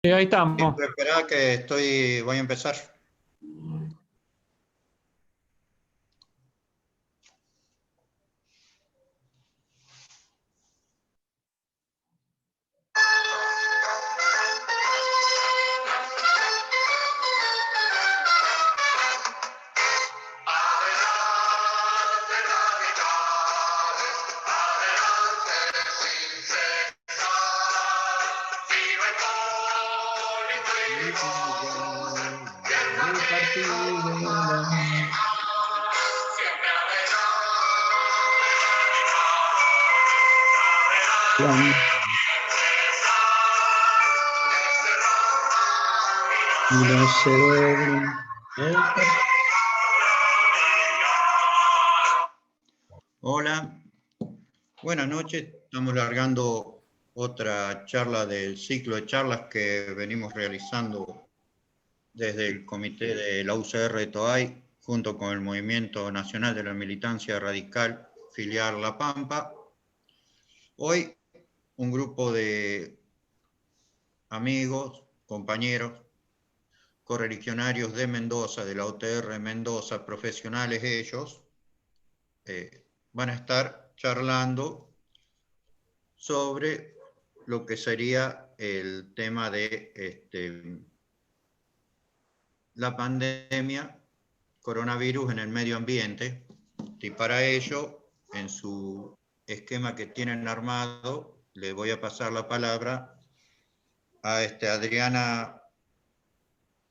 Ahí estamos. Espera que voy a empezar. Y no se doble el Hola, buenas noches. Estamos largando otra charla del ciclo de charlas que venimos realizando desde el comité de la UCR de Toay, junto con el Movimiento Nacional de la Militancia Radical Filial La Pampa. Hoy un grupo de amigos, compañeros, correligionarios de Mendoza, de la UTR Mendoza, profesionales ellos, van a estar charlando sobre lo que sería el tema de la pandemia coronavirus en el medio ambiente, y para ello, en su esquema que tienen armado, le voy a pasar la palabra a Adriana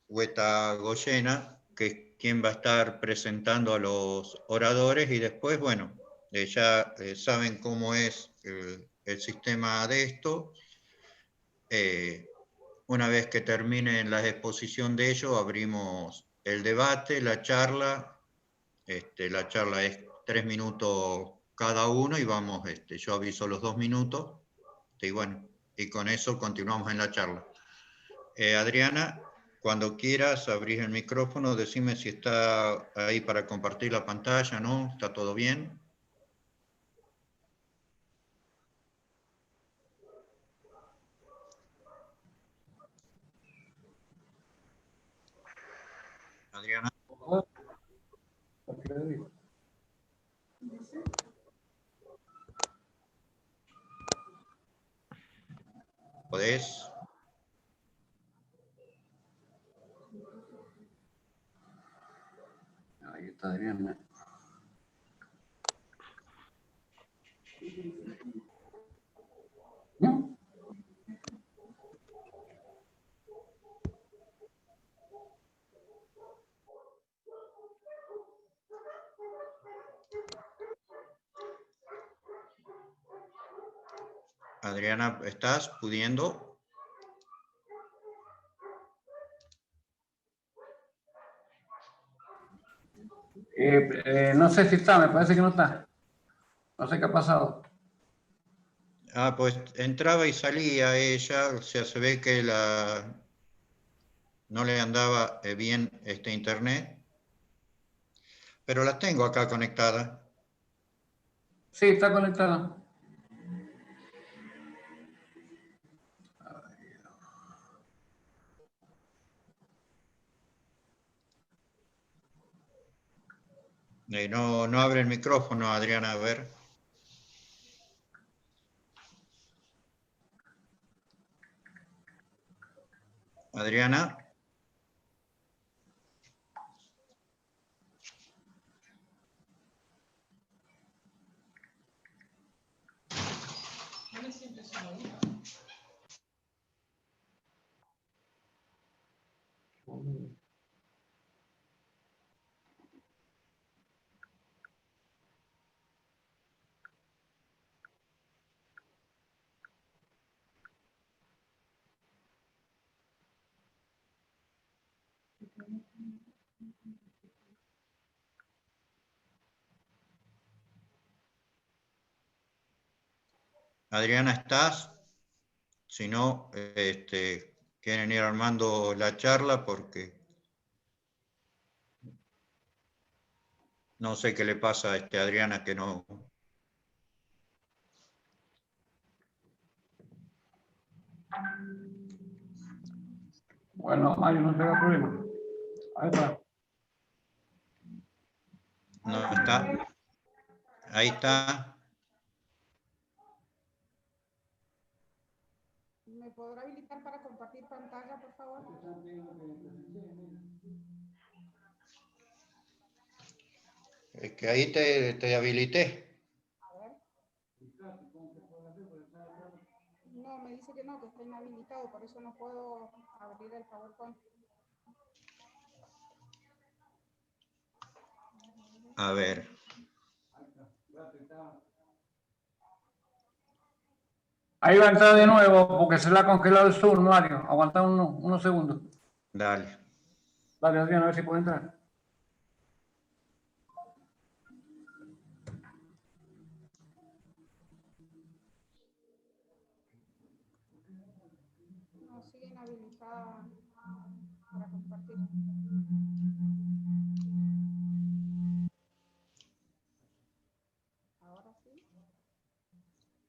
Huetagoyena, que es quien va a estar presentando a los oradores, y después, bueno, ya saben cómo es el sistema de esto. Una vez que termine la exposición de ellos, abrimos el debate, la charla. La charla es 3 minutos cada uno y vamos, yo aviso los 2 minutos, y bueno, y con eso continuamos en la charla. Adriana, cuando quieras, abrís el micrófono, decime si está ahí para compartir la pantalla, ¿no? ¿Está todo bien? Adriana. ¿Podés? Ahí está Adriana. ¿No? Adriana, ¿estás pudiendo? No sé si está, me parece que no está. No sé qué ha pasado. Pues entraba y salía ella, o sea, se ve que no le andaba bien internet, pero la tengo acá conectada. Sí, está conectada. No abre el micrófono, Adriana, a ver. Adriana. Adriana, ¿estás? Si no, quieren ir armando la charla porque no sé qué le pasa a Adriana que no. Bueno, Mario, no tenga problema. Ahí está. No está. Ahí está. ¿Me podrá habilitar para compartir pantalla, por favor? Es que ahí te habilité. A ver. No, me dice que no, que está inhabilitado, por eso no puedo abrir el PowerPoint. A ver. Ahí va a entrar de nuevo porque se le ha congelado el Zoom, Mario. Aguanta unos segundos. Dale. Dale, Adrián, a ver si puede entrar. No, sigue inhabilitada para compartir. Ahora sí.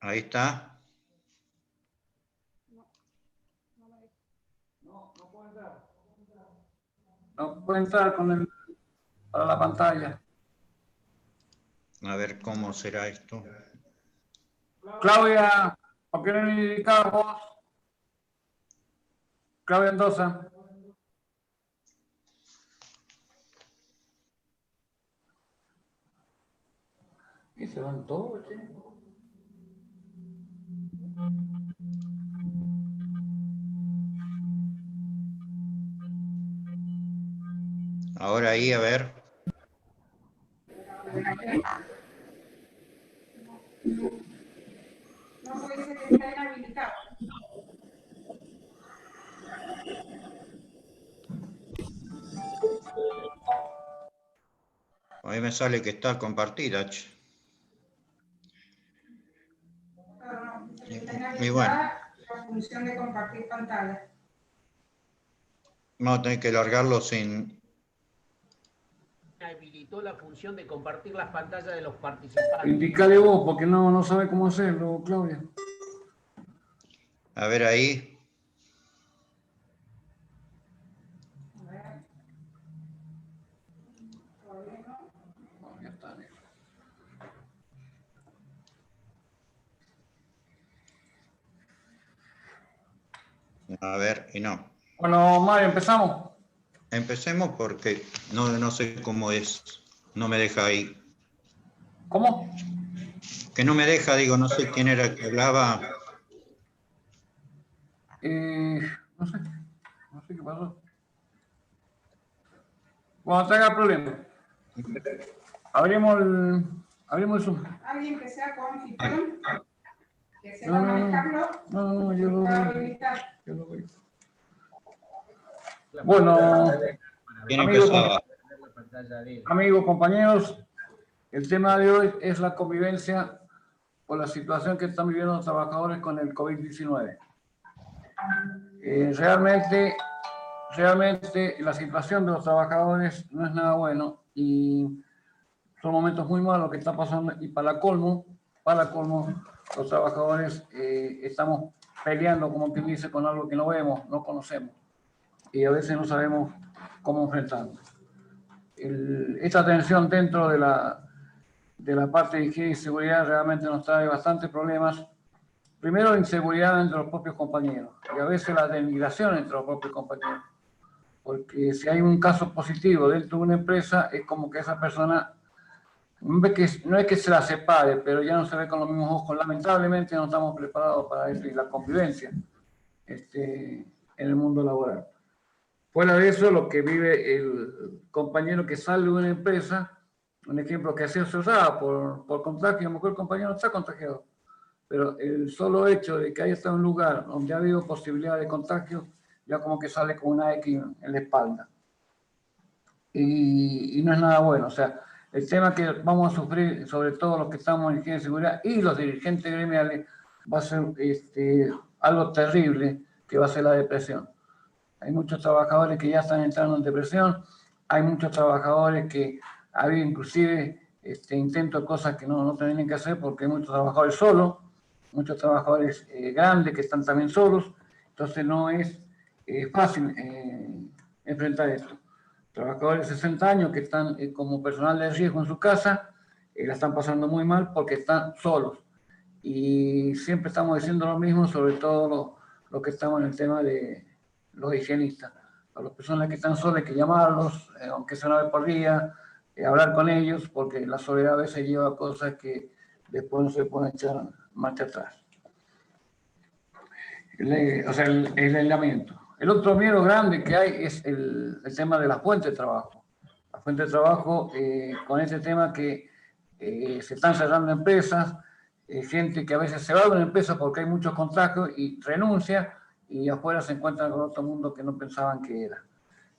Ahí está. No, no me deja. No puede entrar. No puede entrar para la pantalla. A ver cómo será esto. Claudia, ¿por qué no le indicas vos? Claudia Mendoza. Y se van todos, che. Ahora ahí, a ver. No, porque dice que está inhabilitado. A mí me sale que está compartida. Che. No, dice que está Y inhabilitada bueno, la función de compartir pantalla. vamos a tener que largarlo sin... Habilitó la función de compartir las pantallas de los participantes. Indicale vos, porque no sabe cómo hacerlo, Claudia. A ver ahí. Ya está. A ver, y no. Bueno, Mario, empezamos. Empecemos porque no sé cómo es. No me deja ahí. ¿Cómo? Que no me deja, digo, no sé quién era el que hablaba. No sé qué pasó. Cuando tenga problema, abrimos el Zoom. Alguien que sea coanfitrión, que sepa No, manejarlo, no, yo lo pueda veo. habilitar. Yo lo veo. Bueno, ¿Quién amigos, empezaba? amigos, compañeros, el tema de hoy es la convivencia por la situación que están viviendo los trabajadores con el COVID-19. Realmente la situación de los trabajadores no es nada bueno y son momentos muy malos que está pasando y para colmo, los trabajadores estamos peleando, como quien dice, con algo que no vemos, no conocemos y a veces no sabemos cómo enfrentarlo. Esta tensión dentro de la parte de higiene y seguridad realmente nos trae bastantes problemas. Primero, la inseguridad entre los propios compañeros y a veces la denigración entre los propios compañeros. Porque si hay un caso positivo dentro de una empresa, es como que esa persona, no es que se la separe, pero ya no se ve con los mismos ojos. Lamentablemente no estamos preparados para eso y la convivencia en el mundo laboral. Fuera de eso, lo que vive el compañero que sale de una empresa, un ejemplo que así se usaba por contagio, a lo mejor el compañero no está contagiado, pero el solo hecho de que haya estado en un lugar donde ha habido posibilidad de contagio, ya como que sale con una X en la espalda. Y no es nada bueno. O sea, el tema que vamos a sufrir, sobre todo los que estamos en higiene y seguridad y los dirigentes gremiales, va a ser algo terrible, que va a ser la depresión. Hay muchos trabajadores que ya están entrando en depresión, hay muchos trabajadores que ha habido inclusive intentos de cosas que no tienen que hacer porque hay muchos trabajadores solos, muchos trabajadores grandes que están también solos, entonces no es fácil enfrentar esto. Trabajadores de 60 años que están como personal de riesgo en su casa, la están pasando muy mal porque están solos. Y siempre estamos diciendo lo mismo, sobre todo los que estamos en el tema de los higienistas. A las personas que están solas hay que llamarlos, aunque sea una vez por día, hablar con ellos, porque la soledad a veces lleva a cosas que después no se pueden echar marcha atrás. El aislamiento. El otro miedo grande que hay es el tema de la fuente de trabajo. La fuente de trabajo, con este tema que se están cerrando empresas, gente que a veces se va de una empresa porque hay muchos contagios y renuncia, y afuera se encuentran con otro mundo que no pensaban que era.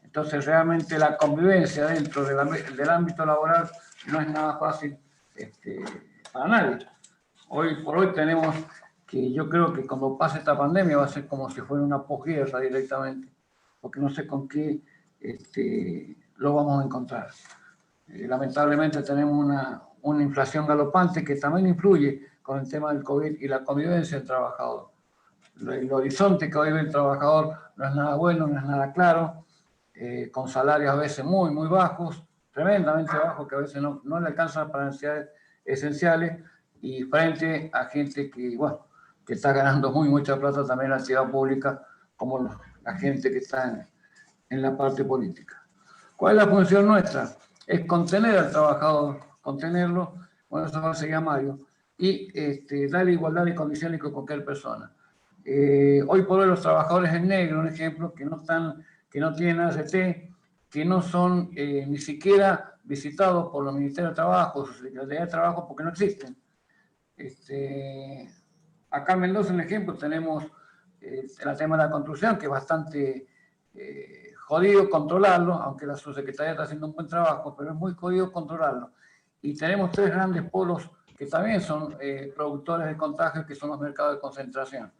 Entonces, realmente la convivencia dentro del ámbito laboral no es nada fácil para nadie. Hoy por hoy tenemos que yo creo que cuando pase esta pandemia va a ser como si fuera una posguerra directamente, porque no sé con qué lo vamos a encontrar. Lamentablemente tenemos una inflación galopante que también influye con el tema del COVID y la convivencia del trabajador. El horizonte que hoy ve el trabajador no es nada bueno, no es nada claro, con salarios a veces muy, muy bajos, tremendamente bajos, que a veces no le alcanzan para necesidades esenciales, y frente a gente que, bueno, que está ganando mucha plata también en la actividad pública, como la gente que está en la parte política. ¿Cuál es la función nuestra? Es contener al trabajador, contenerlo, bueno, eso va a seguir a Mario, y darle igualdad de condiciones con cualquier persona. Hoy por hoy los trabajadores en negro, un ejemplo, que no tienen ART, que no son ni siquiera visitados por los ministerios de trabajo, su secretaría de trabajo, porque no existen. Acá en Mendoza, un ejemplo, tenemos el tema de la construcción, que es bastante jodido controlarlo, aunque la subsecretaría está haciendo un buen trabajo, pero es muy jodido controlarlo. Y tenemos 3 grandes polos que también son productores de contagios, que son los mercados de concentración.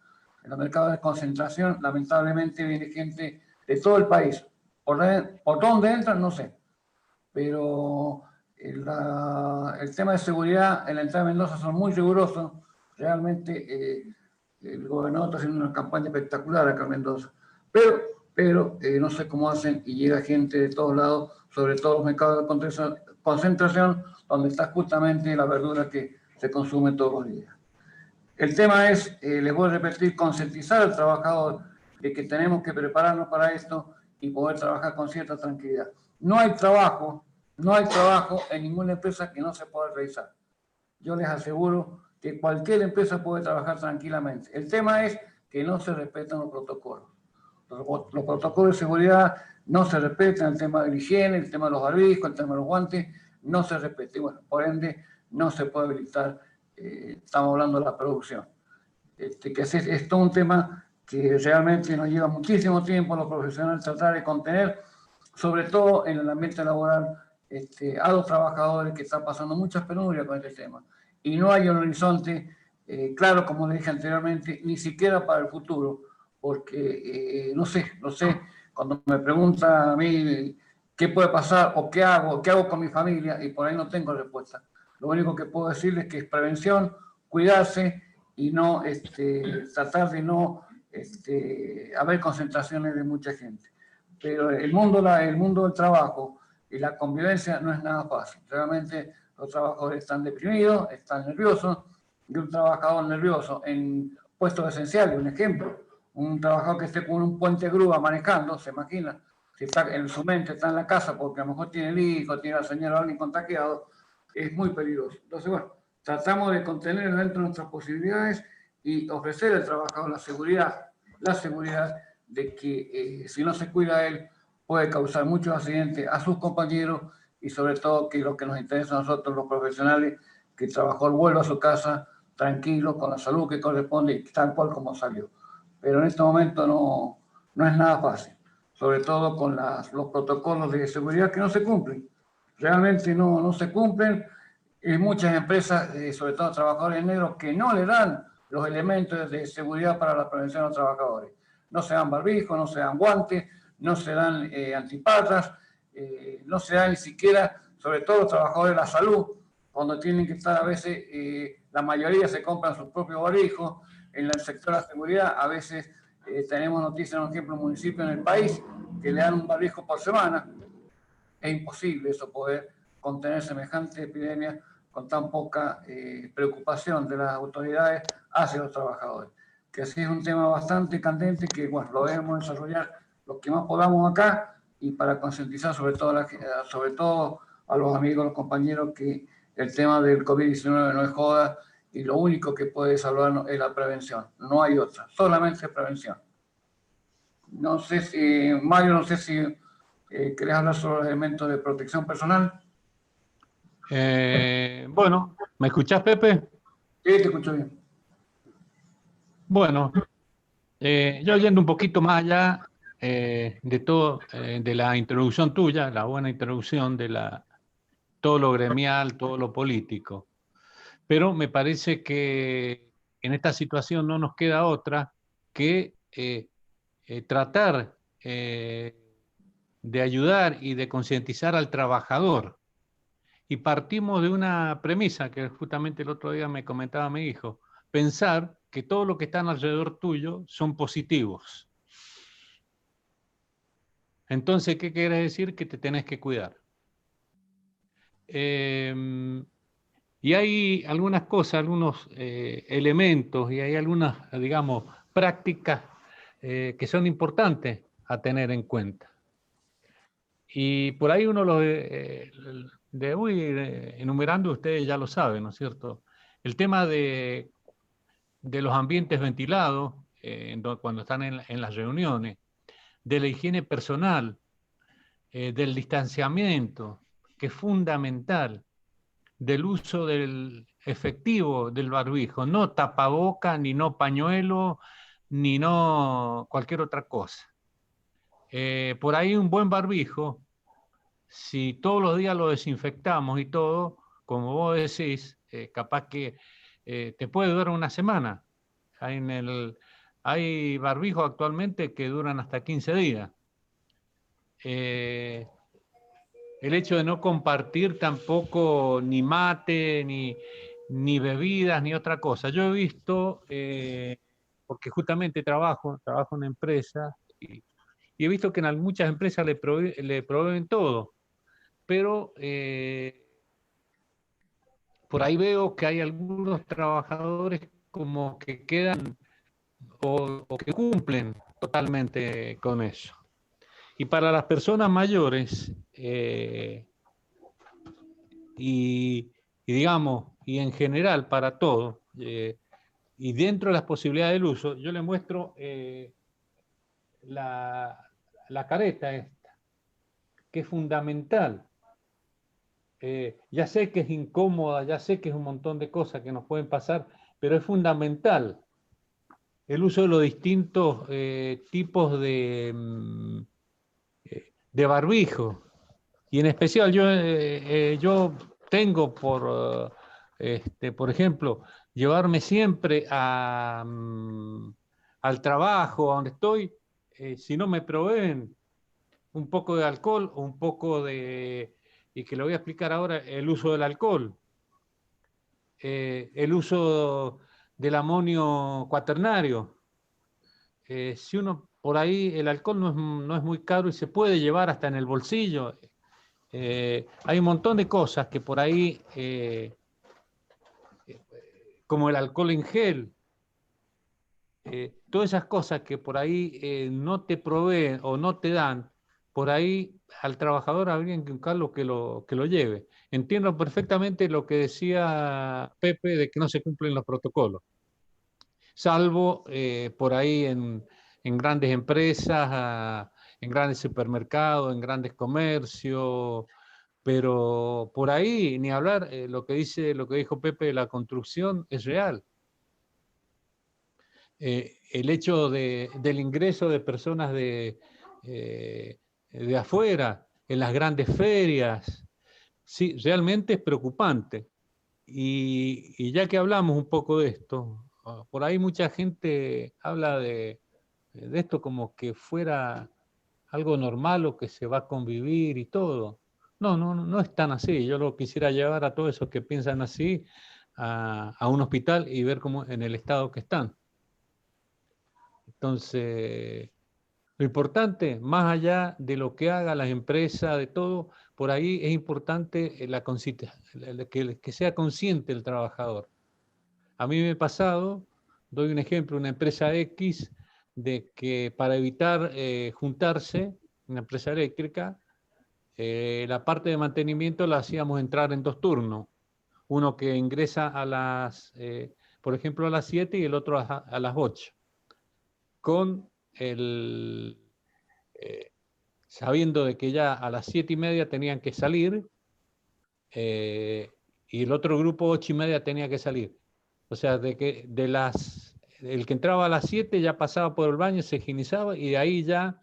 En los mercados de concentración, lamentablemente, viene gente de todo el país. ¿Por dónde entran? No sé. Pero el tema de seguridad en la entrada de Mendoza son muy rigurosos. Realmente el gobernador está haciendo una campaña espectacular acá en Mendoza. Pero no sé cómo hacen y llega gente de todos lados, sobre todo los mercados de concentración, donde está justamente la verdura que se consume todos los días. El tema es, les voy a repetir, concientizar al trabajador de que tenemos que prepararnos para esto y poder trabajar con cierta tranquilidad. No hay trabajo en ninguna empresa que no se pueda realizar. Yo les aseguro que cualquier empresa puede trabajar tranquilamente. El tema es que no se respetan los protocolos. Los protocolos de seguridad no se respetan, el tema de la higiene, el tema de los barbijos, el tema de los guantes, no se respeta. Y bueno, por ende, no se puede habilitar, estamos hablando de la producción. Que es todo un tema que realmente nos lleva muchísimo tiempo a los profesionales tratar de contener, sobre todo en el ambiente laboral, a los trabajadores que están pasando muchas penurias con este tema. Y no hay un horizonte claro, como le dije anteriormente, ni siquiera para el futuro, porque no sé, cuando me preguntan a mí qué puede pasar o qué hago con mi familia, y por ahí no tengo respuesta. Lo único que puedo decirles es que es prevención, cuidarse y no tratar de no haber concentraciones de mucha gente. Pero el mundo del trabajo y la convivencia no es nada fácil. Realmente los trabajadores están deprimidos, están nerviosos, y un trabajador nervioso en puestos esenciales, un ejemplo, un trabajador que esté con un puente grúa manejando, se imagina, si está en su mente, está en la casa porque a lo mejor tiene el hijo, tiene a la señora, alguien contagiado, es muy peligroso. Entonces, bueno, tratamos de contener dentro de nuestras posibilidades y ofrecer al trabajador la seguridad de que si no se cuida él, puede causar muchos accidentes a sus compañeros y sobre todo que lo que nos interesa a nosotros, los profesionales, que el trabajador vuelva a su casa tranquilo, con la salud que corresponde y tal cual como salió. Pero en este momento no es nada fácil, sobre todo con los protocolos de seguridad que no se cumplen. Realmente no se cumplen. Hay muchas empresas, sobre todo trabajadores negros, que no le dan los elementos de seguridad para la prevención a los trabajadores. No se dan barbijos, no se dan guantes, no se dan antipatas, no se dan ni siquiera, sobre todo los trabajadores de la salud, cuando tienen que estar a veces, la mayoría se compran sus propios barbijos. En el sector de la seguridad a veces tenemos noticias, por ejemplo, municipios en el país que le dan un barbijo por semana. Es imposible eso, poder contener semejante epidemia con tan poca preocupación de las autoridades hacia los trabajadores. Que así es un tema bastante candente que, bueno, lo debemos desarrollar lo que más podamos acá y para concientizar sobre todo a los amigos, los compañeros, que el tema del COVID-19 no es joda y lo único que puede salvarnos es la prevención. No hay otra, solamente prevención. No sé si, Mario, no sé si ¿querés hablar sobre los elementos de protección personal? Bueno, ¿me escuchás, Pepe? Sí, te escucho bien. Bueno, yo yendo un poquito más allá de todo, de la introducción tuya, la buena introducción de todo lo gremial, todo lo político, pero me parece que en esta situación no nos queda otra que tratar de ayudar y de concientizar al trabajador. Y partimos de una premisa que justamente el otro día me comentaba mi hijo: pensar que todo lo que está alrededor tuyo son positivos. Entonces, ¿qué quiere decir? Que te tenés que cuidar. Y hay algunas cosas, algunos elementos y hay algunas, digamos, prácticas que son importantes a tener en cuenta. Y por ahí uno lo debo ir enumerando, ustedes ya lo saben, ¿no es cierto? El tema de los ambientes ventilados, cuando están en las reuniones, de la higiene personal, del distanciamiento, que es fundamental, del uso del efectivo del barbijo, no tapaboca, ni no pañuelo, ni no cualquier otra cosa. Por ahí un buen barbijo, si todos los días lo desinfectamos y todo, como vos decís, capaz que te puede durar una semana. Hay barbijos actualmente que duran hasta 15 días. El hecho de no compartir tampoco ni mate, ni bebidas, ni otra cosa. Yo he visto, porque justamente trabajo en una empresa, y he visto que en muchas empresas le proveen todo, pero por ahí veo que hay algunos trabajadores como que quedan o que cumplen totalmente con eso. Y para las personas mayores, y digamos, y en general para todos, y dentro de las posibilidades del uso, yo les muestro la careta esta, que es fundamental. Ya sé que es incómoda, ya sé que es un montón de cosas que nos pueden pasar, pero es fundamental el uso de los distintos tipos de barbijo. Y en especial yo tengo por ejemplo, llevarme siempre al trabajo, a donde estoy, si no me proveen un poco de alcohol o un poco de, y que lo voy a explicar ahora, el uso del alcohol, el uso del amonio cuaternario. Si uno por ahí, el alcohol no es muy caro y se puede llevar hasta en el bolsillo. Hay un montón de cosas que por ahí, como el alcohol en gel, todas esas cosas que por ahí no te proveen o no te dan, por ahí al trabajador habría que buscarlo que lo lleve. Entiendo perfectamente lo que decía Pepe de que no se cumplen los protocolos, salvo por ahí en grandes empresas, en grandes supermercados, en grandes comercios, pero por ahí ni hablar. Lo que dijo Pepe de la construcción es real. El hecho del ingreso de personas de afuera en las grandes ferias, sí, realmente es preocupante. Y ya que hablamos un poco de esto, por ahí mucha gente habla de esto como que fuera algo normal o que se va a convivir y todo. No es tan así. Yo lo quisiera llevar a todos esos que piensan así a un hospital y ver cómo en el estado que están. Entonces, lo importante, más allá de lo que haga las empresas, de todo, por ahí es importante que sea consciente el trabajador. A mí me ha pasado, doy un ejemplo, una empresa X, de que para evitar juntarse, una empresa eléctrica, la parte de mantenimiento la hacíamos entrar en 2 turnos. Uno que ingresa a por ejemplo, a las 7 y el otro a las 8. Con sabiendo de que ya a las 7:30 tenían que salir, y el otro grupo 8:30 tenía que salir. O sea, el que entraba a las 7 ya pasaba por el baño, se higienizaba y de ahí ya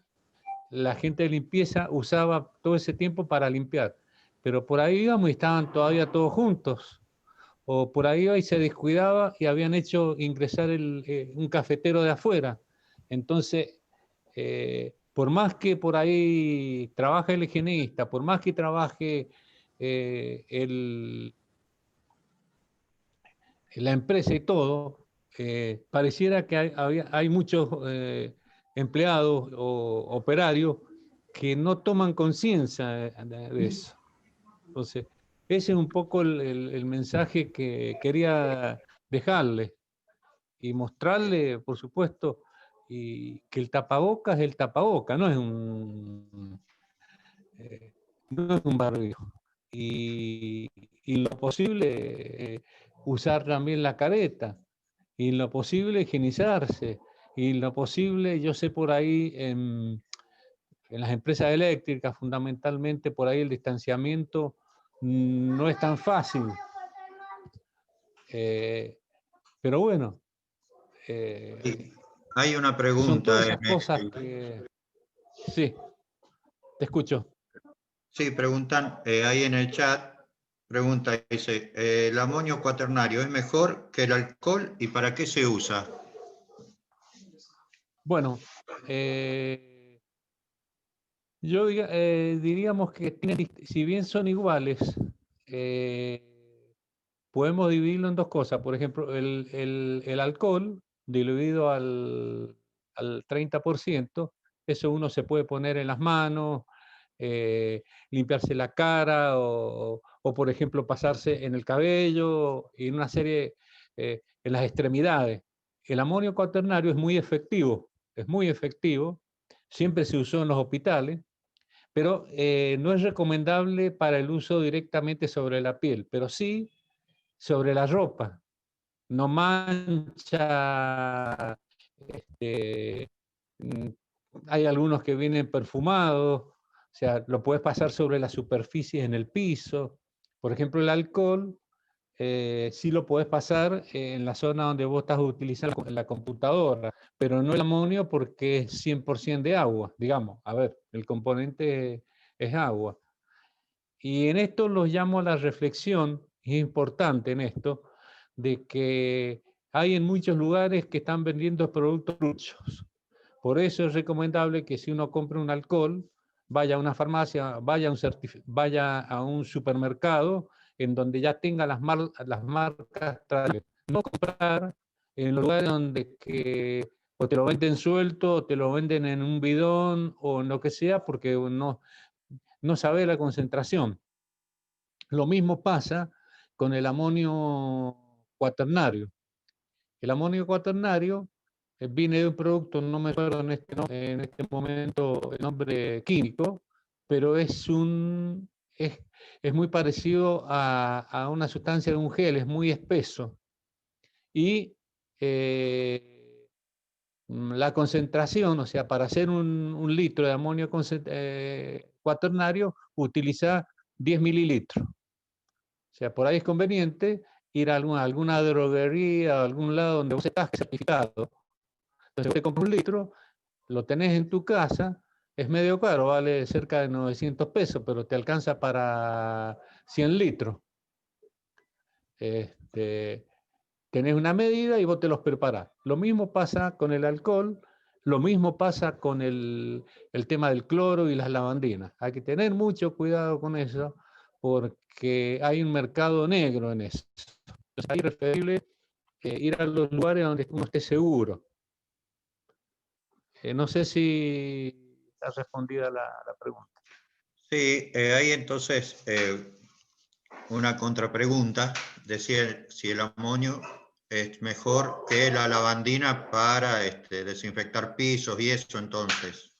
la gente de limpieza usaba todo ese tiempo para limpiar. Pero por ahí íbamos y estaban todavía todos juntos. O por ahí iba y se descuidaba y habían hecho ingresar un cafetero de afuera. Entonces, por más que por ahí trabaje el higienista, por más que trabaje la empresa y todo, pareciera que hay muchos empleados o operarios que no toman conciencia de eso. Entonces, ese es un poco el mensaje que quería dejarle y mostrarle, por supuesto, y que el tapabocas es el tapabocas, no es un barbijo. Y lo posible, usar también la careta, y lo posible, higienizarse, y lo posible, yo sé por ahí, en las empresas eléctricas, fundamentalmente, por ahí el distanciamiento no es tan fácil. Pero bueno, Sí, hay una son pregunta todas esas en cosas el- que... Sí, te escucho. Sí, preguntan ahí en el chat, pregunta, dice, ¿el amonio cuaternario es mejor que el alcohol y para qué se usa? Bueno, diríamos que si bien son iguales, podemos dividirlo en 2 cosas. Por ejemplo, el alcohol diluido al 30%, eso uno se puede poner en las manos, limpiarse la cara o, por ejemplo, pasarse en el cabello y en una serie, en las extremidades. El amonio cuaternario es muy efectivo, siempre se usó en los hospitales, pero no es recomendable para el uso directamente sobre la piel, pero sí sobre la ropa. No mancha, este, hay algunos que vienen perfumados, o sea, lo puedes pasar sobre las superficies en el piso. Por ejemplo, el alcohol, sí lo puedes pasar en la zona donde vos estás utilizando la computadora, pero no el amonio porque es 100% de agua, digamos. A ver, el componente es agua. Y en esto los llamo a la reflexión, es importante en esto, de que hay en muchos lugares que están vendiendo productos truchos. Por eso es recomendable que si uno compra un alcohol, vaya a una farmacia, vaya a un supermercado en donde ya tenga las marcas tradicionales. No comprar en los lugares donde o te lo venden suelto, o te lo venden en un bidón, o en lo que sea, porque no sabe la concentración. Lo mismo pasa con el amonio cuaternario. El amonio cuaternario viene de un producto, no me acuerdo en este momento el nombre químico, pero es muy parecido a una sustancia de un gel, es muy espeso. Y la concentración, o sea, para hacer un litro de amonio cuaternario, utiliza 10 mililitros. O sea, por ahí es conveniente ir a alguna droguería, a algún lado donde vos estás certificado. Entonces, te compras un litro, lo tenés en tu casa, es medio caro, vale cerca de 900 pesos, pero te alcanza para 100 litros. Tenés una medida y vos te los preparás. Lo mismo pasa con el alcohol, lo mismo pasa con el tema del cloro y las lavandinas. Hay que tener mucho cuidado con eso porque hay un mercado negro en eso. Entonces, es preferible ir a los lugares donde uno esté seguro. No sé si está respondida la pregunta. Sí, hay entonces una contrapregunta, decía si el amonio es mejor que la lavandina para desinfectar pisos y eso entonces,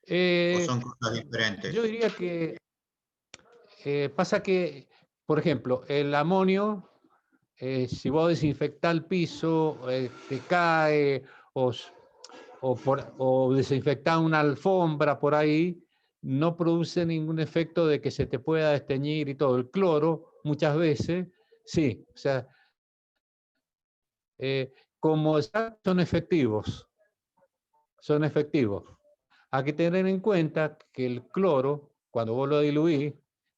o son cosas diferentes. Yo diría que pasa que, por ejemplo, el amonio, si vos desinfectás el piso, te cae, o desinfectás una alfombra por ahí, no produce ningún efecto de que se te pueda desteñir y todo. El cloro, muchas veces, sí, o sea, como son efectivos, son efectivos. Hay que tener en cuenta que el cloro, cuando vos lo diluís,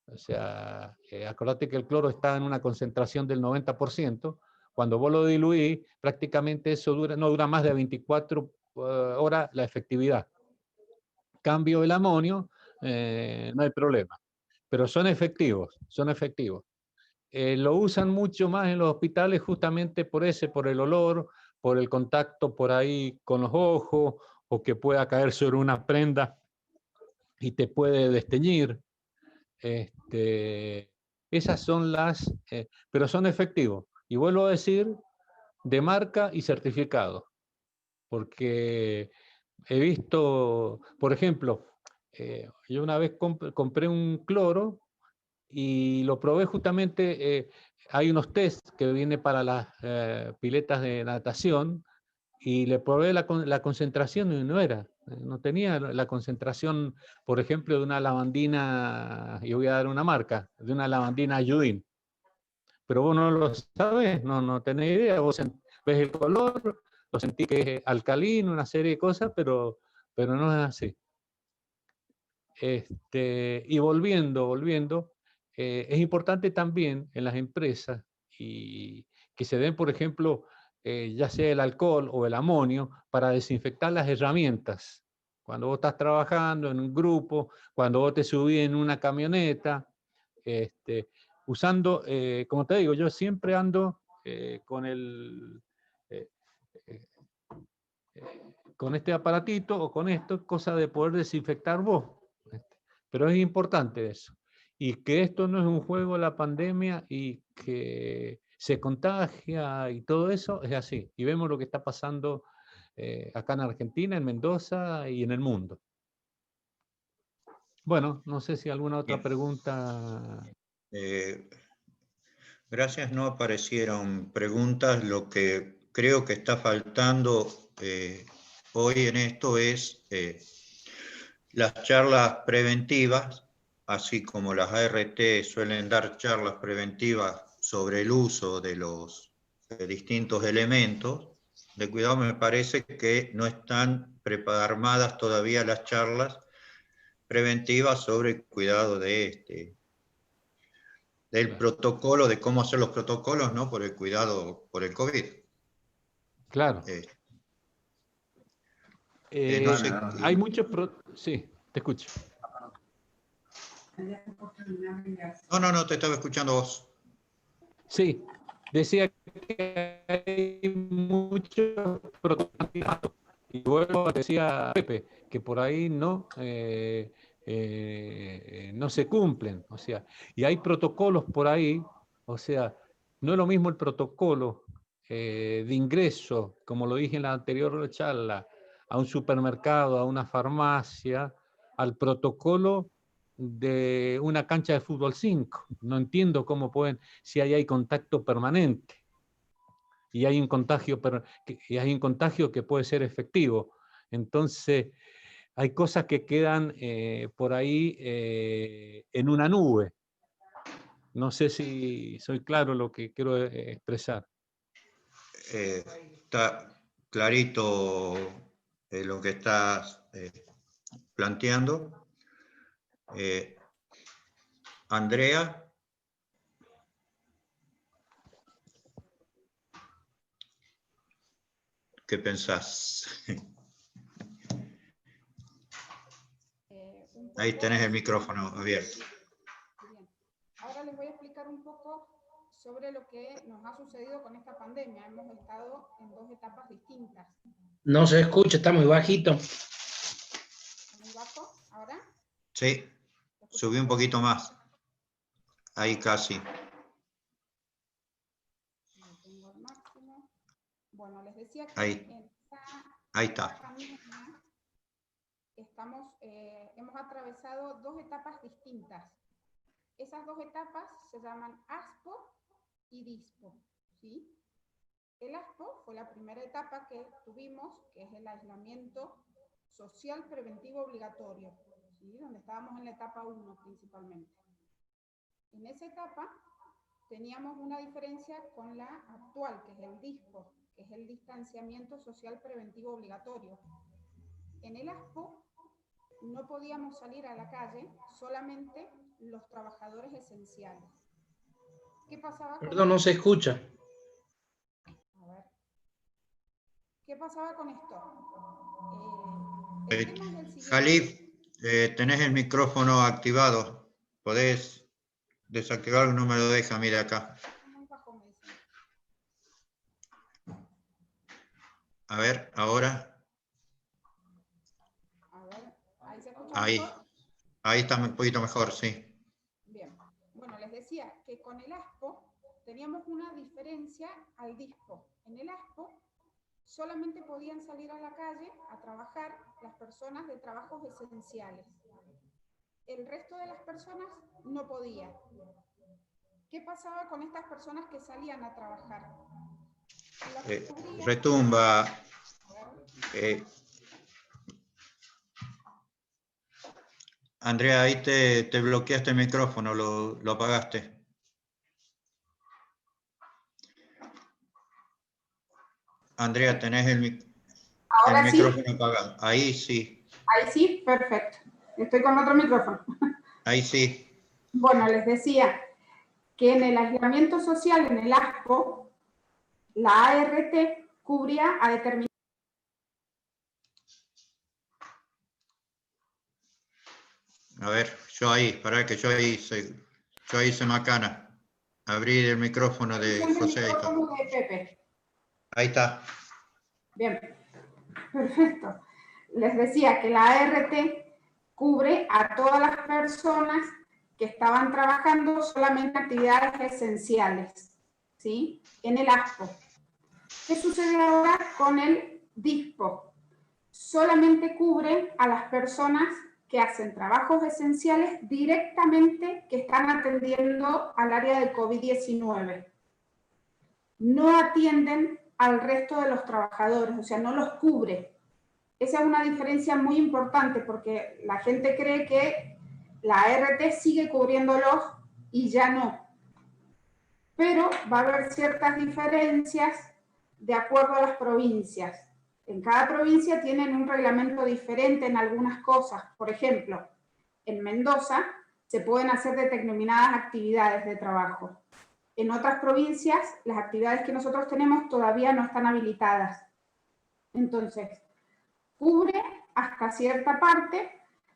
o sea, acordate que el cloro está en una concentración del 90%, cuando vos lo diluís, prácticamente eso no dura más de 24 horas la efectividad. Cambio el amonio, no hay problema. Pero son efectivos, son efectivos. Lo usan mucho más en los hospitales justamente por el olor, por el contacto por ahí con los ojos, o que pueda caer sobre una prenda y te puede desteñir. Esas son pero son efectivos. Y vuelvo a decir, de marca y certificado. Porque he visto, por ejemplo, yo una vez compré un cloro y lo probé justamente, hay unos test que vienen para las piletas de natación, y le probé la concentración y no tenía la concentración, por ejemplo, de una lavandina, y voy a dar una marca, de una lavandina Ayudín. Pero vos no lo sabés, no tenés idea, vos ves el color, lo sentís que es alcalino, una serie de cosas, pero no es así. Y volviendo, es importante también en las empresas y que se den, por ejemplo, ya sea el alcohol o el amonio, para desinfectar las herramientas. Cuando vos estás trabajando en un grupo, cuando vos te subís en una camioneta, usando, como te digo, yo siempre ando con eh, eh, con este aparatito o con esto, cosa de poder desinfectar vos. Pero es importante eso. Y que esto no es un juego, la pandemia, y que se contagia y todo eso, es así. Y vemos lo que está pasando acá en Argentina, en Mendoza y en el mundo. Bueno, no sé si alguna otra Bien. pregunta. Gracias, no aparecieron preguntas. Lo que creo que está faltando hoy en esto es las charlas preventivas, así como las ART suelen dar charlas preventivas sobre el uso de los distintos elementos de cuidado. Me parece que no están armadas todavía las charlas preventivas sobre el cuidado del protocolo, de cómo hacer los protocolos, ¿no? Por el cuidado por el COVID. Claro. No sé, Hay muchos... Sí, te escucho. no, te estaba escuchando vos. Sí, decía que hay muchos protocolos. Y luego decía Pepe que por ahí no se cumplen. O sea, y hay protocolos por ahí, o sea, no es lo mismo el protocolo de ingreso, como lo dije en la anterior charla, a un supermercado, a una farmacia, al protocolo de una cancha de fútbol 5. No entiendo cómo pueden, si ahí hay contacto permanente y hay un contagio, que puede ser efectivo. Entonces, hay cosas que quedan por ahí en una nube. No sé si soy claro lo que quiero expresar. Está clarito lo que estás planteando. Andrea. ¿Qué pensás? Ahí tenés el micrófono abierto. Bien. Ahora les voy a explicar un poco sobre lo que nos ha sucedido con esta pandemia. Hemos estado en dos etapas distintas. No se escucha, está muy bajito. ¿Muy bajo? ¿Ahora? Sí, subí un poquito más. Ahí casi. No tengo el máximo. Bueno, les decía que Ahí. Ahí está. pandemia hemos atravesado 2 etapas distintas. Esas 2 etapas se llaman ASPO y DISPO, ¿sí? El ASPO fue la primera etapa que tuvimos, que es el aislamiento social preventivo obligatorio, ¿sí? Donde estábamos en la etapa 1 principalmente. En esa etapa teníamos una diferencia con la actual, que es el DISPO, que es el distanciamiento social preventivo obligatorio. En el ASPO no podíamos salir a la calle, solamente los trabajadores esenciales. ¿Qué pasaba con Perdón, no se escucha. A ver. ¿Qué pasaba con esto? El tema es el siguiente. Jalif, tenés el micrófono activado. ¿Podés desactivarlo? No me lo deja, mira acá. Muy bajo, me dicen. A ver, ahora. A ver, ¿ahí se escucha Ahí. mejor? Ahí está un poquito mejor, sí. Bien. Bueno, les decía que con el ASPO teníamos una diferencia al DISPO. En el ASPO solamente podían salir a la calle a trabajar las personas de trabajos esenciales. El resto de las personas no podía. ¿Qué pasaba con estas personas que salían a trabajar? Retumba. Andrea, ahí te bloqueaste el micrófono, lo apagaste. Andrea, tenés el micrófono apagado. Ahí sí. Ahí sí, perfecto. Estoy con otro micrófono. Ahí sí. Bueno, les decía que en el aislamiento social, en el ASPO, la ART cubría a determinados. A ver, yo ahí hice macana. Abrí el micrófono de José. Ahí está. De Pepe. Ahí está. Bien, perfecto. Les decía que la ART cubre a todas las personas que estaban trabajando solamente actividades esenciales, ¿sí? En el ASPO. ¿Qué sucede ahora con el DISPO? Solamente cubre a las personas que hacen trabajos esenciales directamente que están atendiendo al área de COVID-19. No atienden al resto de los trabajadores, o sea, no los cubre. Esa es una diferencia muy importante porque la gente cree que la ART sigue cubriéndolos y ya no. Pero va a haber ciertas diferencias de acuerdo a las provincias. En cada provincia tienen un reglamento diferente en algunas cosas. Por ejemplo, en Mendoza se pueden hacer determinadas actividades de trabajo. En otras provincias, las actividades que nosotros tenemos todavía no están habilitadas. Entonces, cubre hasta cierta parte,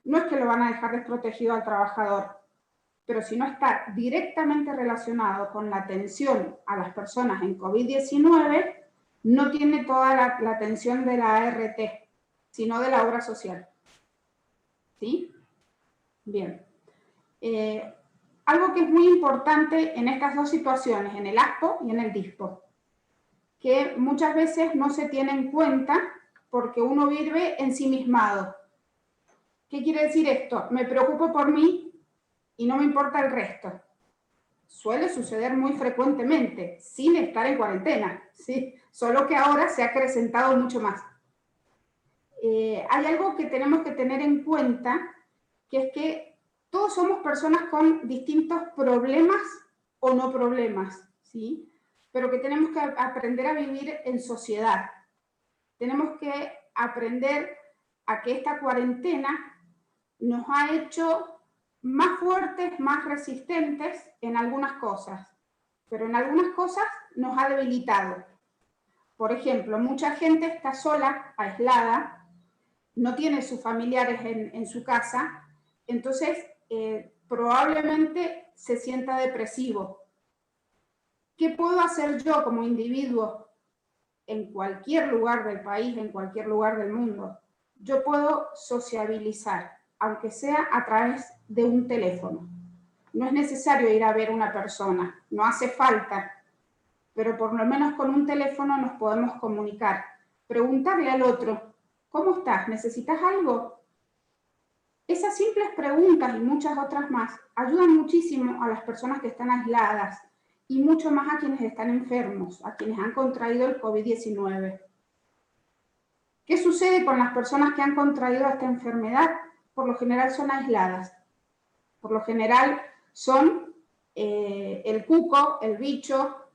no es que lo van a dejar desprotegido al trabajador, pero si no está directamente relacionado con la atención a las personas en COVID-19, no tiene toda la atención de la ART, sino de la obra social. ¿Sí? Bien. Algo que es muy importante en estas dos situaciones, en el ASPO y en el DISPO, que muchas veces no se tiene en cuenta porque uno vive ensimismado. ¿Qué quiere decir esto? Me preocupo por mí y no me importa el resto. Suele suceder muy frecuentemente, sin estar en cuarentena, ¿sí? Solo que ahora se ha acrecentado mucho más. Hay algo que tenemos que tener en cuenta, que es que todos somos personas con distintos problemas o no problemas, ¿sí? Pero que tenemos que aprender a vivir en sociedad. Tenemos que aprender a que esta cuarentena nos ha hecho más fuertes, más resistentes en algunas cosas, pero en algunas cosas nos ha debilitado. Por ejemplo, mucha gente está sola, aislada, no tiene sus familiares en su casa, entonces probablemente se sienta depresivo. ¿Qué puedo hacer yo como individuo en cualquier lugar del país, en cualquier lugar del mundo. Yo puedo sociabilizar, aunque sea a través de un teléfono. No es necesario ir a ver una persona, no hace falta, pero por lo menos con un teléfono nos podemos comunicar. Preguntarle al otro, ¿cómo estás? ¿Necesitas algo? Esas simples preguntas y muchas otras más ayudan muchísimo a las personas que están aisladas y mucho más a quienes están enfermos, a quienes han contraído el COVID-19. ¿Qué sucede con las personas que han contraído esta enfermedad? Por lo general son aisladas. Por lo general son el cuco, el bicho,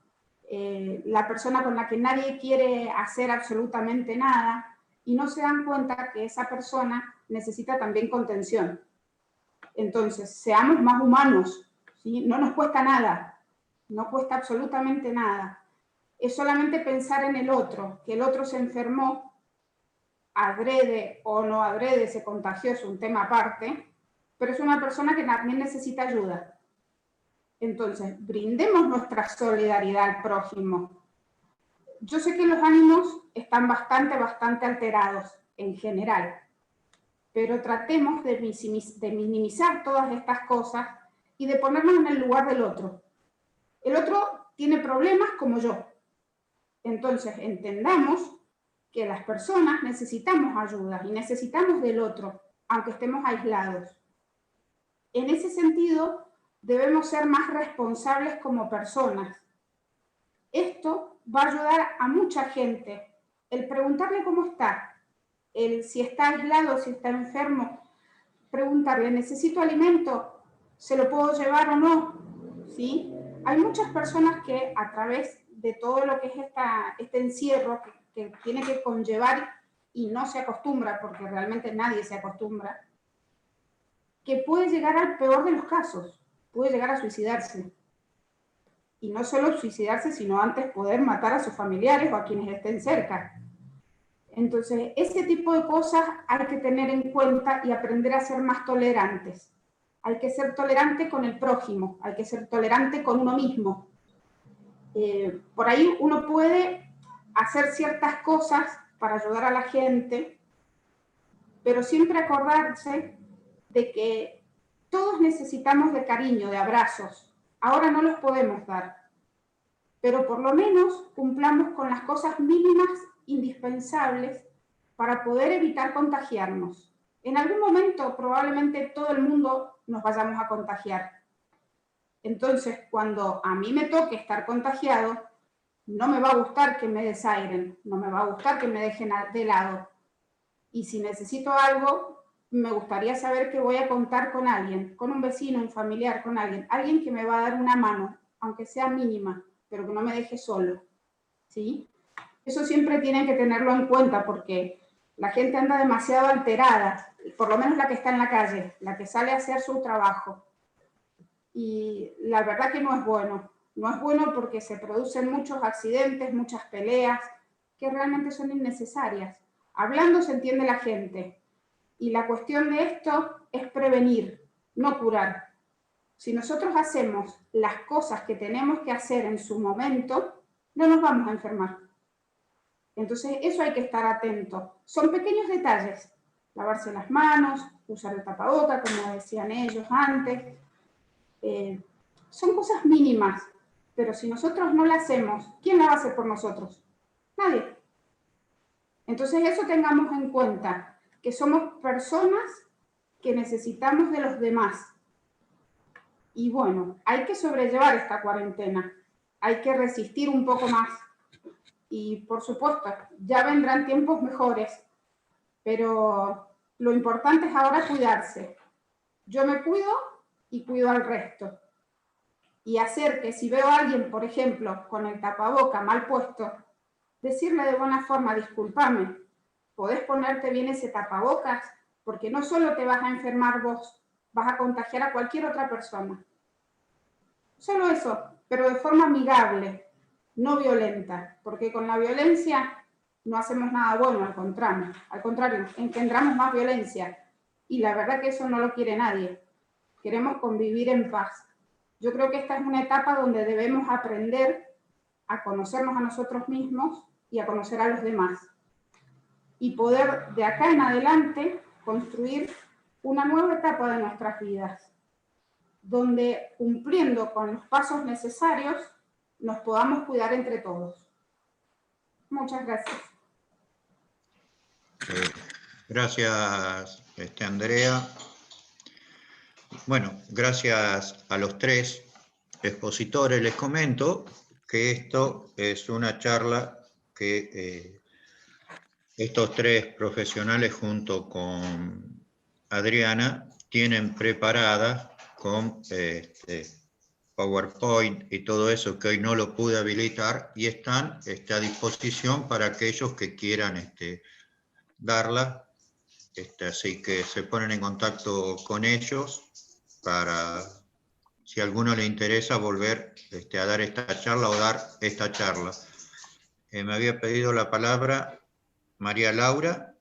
la persona con la que nadie quiere hacer absolutamente nada y no se dan cuenta que esa persona necesita también contención. Entonces, seamos más humanos, ¿sí? No nos cuesta nada, no cuesta absolutamente nada. Es solamente pensar en el otro, que el otro se enfermó, adrede o no adrede, se contagió, es un tema aparte, pero es una persona que también necesita ayuda. Entonces, brindemos nuestra solidaridad al prójimo. Yo sé que los ánimos están bastante alterados en general, pero tratemos de minimizar todas estas cosas y de ponernos en el lugar del otro. El otro tiene problemas como yo. Entonces, entendamos que las personas necesitamos ayuda y necesitamos del otro, aunque estemos aislados. En ese sentido, debemos ser más responsables como personas. Esto va a ayudar a mucha gente. El preguntarle cómo está, el si está aislado, si está enfermo, preguntarle, ¿necesito alimento? ¿Se lo puedo llevar o no? ¿Sí? Hay muchas personas que a través de todo lo que es este encierro que tiene que conllevar y no se acostumbra, porque realmente nadie se acostumbra, que puede llegar al peor de los casos, puede llegar a suicidarse. Y no solo suicidarse, sino antes poder matar a sus familiares o a quienes estén cerca. Entonces, ese tipo de cosas hay que tener en cuenta y aprender a ser más tolerantes. Hay que ser tolerante con el prójimo, hay que ser tolerante con uno mismo. Por ahí uno puede hacer ciertas cosas para ayudar a la gente, pero siempre acordarse de que todos necesitamos de cariño, de abrazos. Ahora no los podemos dar, pero por lo menos cumplamos con las cosas mínimas indispensables para poder evitar contagiarnos. En algún momento probablemente todo el mundo nos vayamos a contagiar. Entonces, cuando a mí me toque estar contagiado, no me va a gustar que me desairen, no me va a gustar que me dejen de lado. Y si necesito algo, me gustaría saber que voy a contar con alguien, con un vecino, un familiar, con alguien que me va a dar una mano, aunque sea mínima, pero que no me deje solo, ¿sí? Eso siempre tienen que tenerlo en cuenta porque la gente anda demasiado alterada, por lo menos la que está en la calle, la que sale a hacer su trabajo. Y la verdad que no es bueno. No es bueno porque se producen muchos accidentes, muchas peleas, que realmente son innecesarias. Hablando se entiende la gente. Y la cuestión de esto es prevenir, no curar. Si nosotros hacemos las cosas que tenemos que hacer en su momento, no nos vamos a enfermar. Entonces, eso hay que estar atento. Son pequeños detalles. Lavarse las manos, usar el tapaboca, como decían ellos antes. Son cosas mínimas, pero si nosotros no las hacemos, ¿quién la va a hacer por nosotros? Nadie. Entonces, eso tengamos en cuenta, que somos personas que necesitamos de los demás. Y bueno, hay que sobrellevar esta cuarentena. Hay que resistir un poco más. Y por supuesto, ya vendrán tiempos mejores, pero lo importante es ahora cuidarse. Yo me cuido y cuido al resto. Y hacer que si veo a alguien, por ejemplo, con el tapaboca mal puesto, decirle de buena forma, discúlpame, ¿podés ponerte bien ese tapabocas? Porque no solo te vas a enfermar vos, vas a contagiar a cualquier otra persona. Solo eso, pero de forma amigable, no violenta, porque con la violencia no hacemos nada bueno, al contrario, engendramos más violencia. Y la verdad que eso no lo quiere nadie. Queremos convivir en paz. Yo creo que esta es una etapa donde debemos aprender a conocernos a nosotros mismos y a conocer a los demás. Y poder de acá en adelante construir una nueva etapa de nuestras vidas, donde cumpliendo con los pasos necesarios nos podamos cuidar entre todos. Muchas gracias. Gracias, Andrea. Bueno, gracias a los tres expositores. Les comento que esto es una charla que estos tres profesionales junto con Adriana tienen preparada con PowerPoint y todo eso, que hoy no lo pude habilitar, y están a disposición para aquellos que quieran darla. Así que se ponen en contacto con ellos para, si a alguno le interesa, volver a dar esta charla o dar esta charla. Me había pedido la palabra María Laura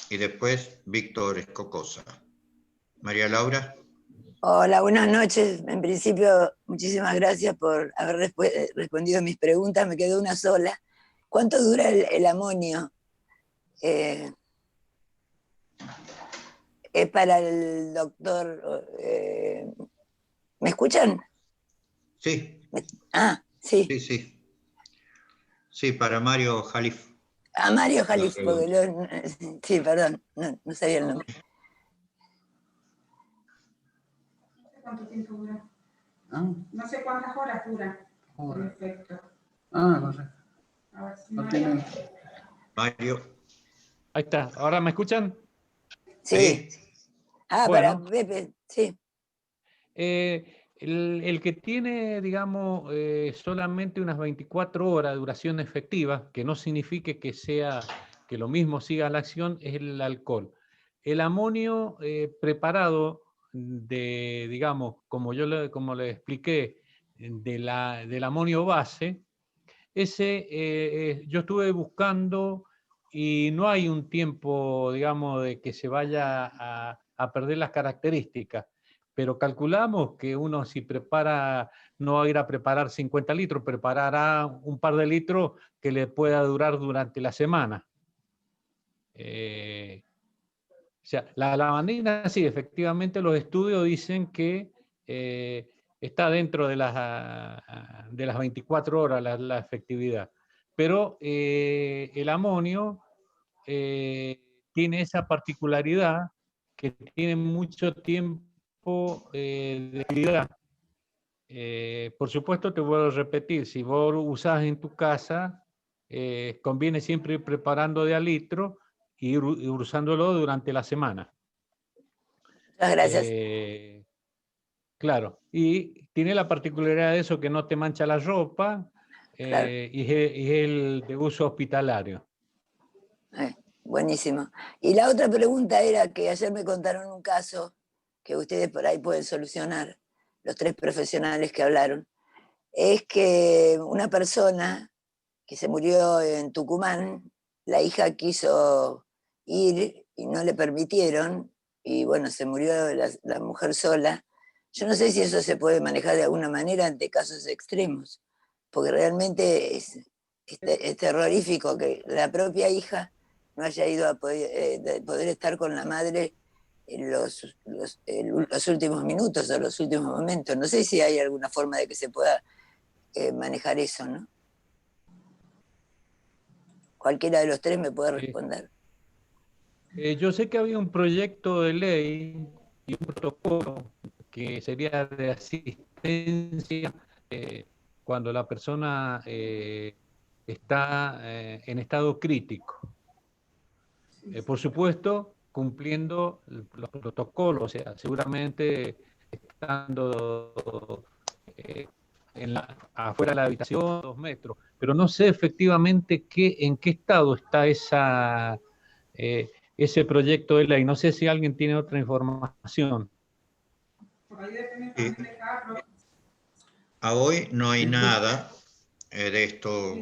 y después Víctor Escocosa. María Laura. Hola, buenas noches. En principio, muchísimas gracias por haber respondido mis preguntas. Me quedó una sola. ¿Cuánto dura el amonio? Es para el doctor... ¿me escuchan? Sí. Sí. Sí, sí. Sí, para Mario Jalif. Mario Jalif, sí, perdón, no sabía el nombre. No sé cuánto tiempo dura. No sé cuántas horas dura el efecto. No sé. A ver si No Mario. tiene... Mario. Ahí está. ¿Ahora me escuchan? Sí. Bueno. Para Pepe, sí. El que tiene, digamos, solamente unas 24 horas de duración efectiva, que no signifique que lo mismo siga la acción, es el alcohol. El amonio preparado digamos, como le expliqué, del amonio base, ese yo estuve buscando y no hay un tiempo, digamos, de que se vaya a perder las características. Pero calculamos que uno, si prepara, no va a ir a preparar 50 litros, preparará un par de litros que le pueda durar durante la semana. O sea, la lavandina, sí, efectivamente los estudios dicen que está dentro de las 24 horas la efectividad. Pero el amonio tiene esa particularidad que tiene mucho tiempo de vida. Por supuesto, te vuelvo a repetir, si vos usás en tu casa, conviene siempre ir preparando de a litro y ir usándolo durante la semana. Muchas gracias. Claro, y tiene la particularidad de eso que no te mancha la ropa, Claro. y es el de uso hospitalario. Buenísimo. Y la otra pregunta era que ayer me contaron un caso que ustedes por ahí pueden solucionar, los tres profesionales que hablaron. Es que una persona que se murió en Tucumán, la hija quiso ir y no le permitieron, y bueno, se murió la mujer sola. Yo no sé si eso se puede manejar de alguna manera ante casos extremos, porque realmente es terrorífico que la propia hija no haya ido a poder estar con la madre en los últimos minutos o los últimos momentos. No sé si hay alguna forma de que se pueda manejar eso, ¿no? Cualquiera de los tres me puede responder. Yo sé que había un proyecto de ley y un protocolo que sería de asistencia cuando la persona está en estado crítico. Por supuesto, cumpliendo los protocolos, o sea, seguramente estando afuera de la habitación, 2 metros, pero no sé efectivamente en qué estado está ese proyecto de ley. No sé si alguien tiene otra información. A hoy no hay nada de esto.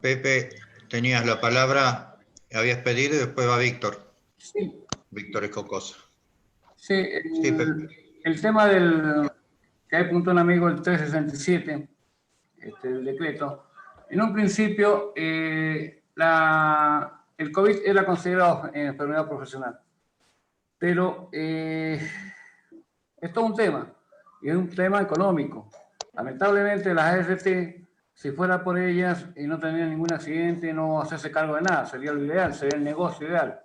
Pepe, tenías la palabra, habías pedido y después va Víctor. Sí. Víctor Escocosa. Sí, Sí, Pepe. el tema que que hay punto un amigo el 367, el decreto. En un principio, el COVID era considerado enfermedad profesional, pero es todo un tema, y es un tema económico. Lamentablemente las ART, si fuera por ellas y no tener ningún accidente, no hacerse cargo de nada, sería lo ideal, sería el negocio ideal.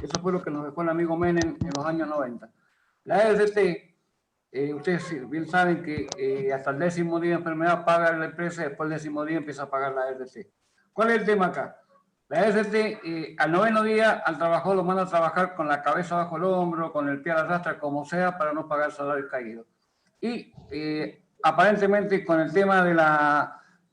Eso fue lo que nos dejó el amigo Menem en los años 90. La ART, ustedes bien saben que hasta el 10º día de enfermedad paga la empresa, después del 10º día empieza a pagar la ART. ¿Cuál es el tema acá? La ART al 9º día al trabajador lo manda a trabajar con la cabeza bajo el hombro, con el pie a la rastra, como sea, para no pagar salario caído. Y aparentemente con el tema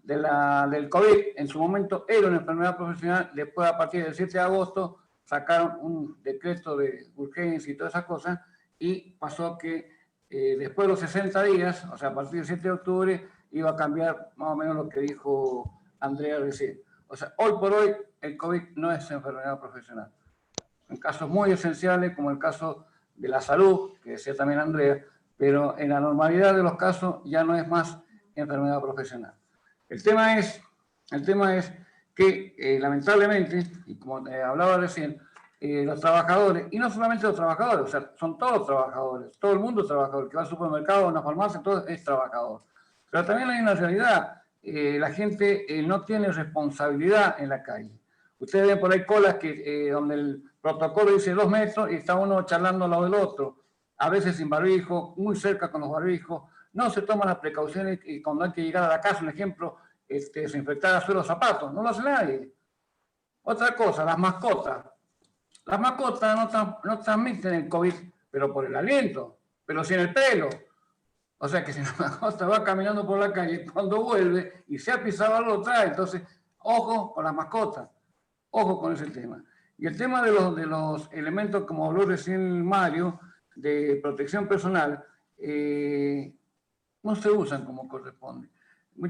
del COVID, en su momento era una enfermedad profesional, después a partir del 7 de agosto sacaron un decreto de urgencia y todas esas cosas, y pasó que después de los 60 días, o sea, a partir del 7 de octubre, iba a cambiar más o menos lo que dijo Andrea recién. O sea, hoy por hoy el COVID no es enfermedad profesional. En casos muy esenciales, como el caso de la salud, que decía también Andrea, pero en la normalidad de los casos ya no es más enfermedad profesional. El tema es que lamentablemente, y como hablaba recién, los trabajadores, y no solamente los trabajadores, o sea, son todos los trabajadores, todo el mundo es trabajador, que va al supermercado, a una farmacia, todo es trabajador. Pero también hay una realidad, la gente no tiene responsabilidad en la calle. Ustedes ven por ahí colas que, donde el protocolo dice 2 metros y está uno charlando al lado del otro, a veces sin barbijo, muy cerca con los barbijos, no se toman las precauciones y cuando hay que llegar a la casa, un ejemplo, desinfectar los zapatos, no lo hace nadie. Otra cosa, las mascotas. Las mascotas no transmiten el COVID, pero por el aliento, pero sin el pelo. O sea que si la mascota va caminando por la calle, cuando vuelve y se ha pisado algo, lo trae. Entonces, ojo con las mascotas, ojo con ese tema. Y el tema de los elementos, como habló recién Mario, de protección personal, no se usan como corresponde.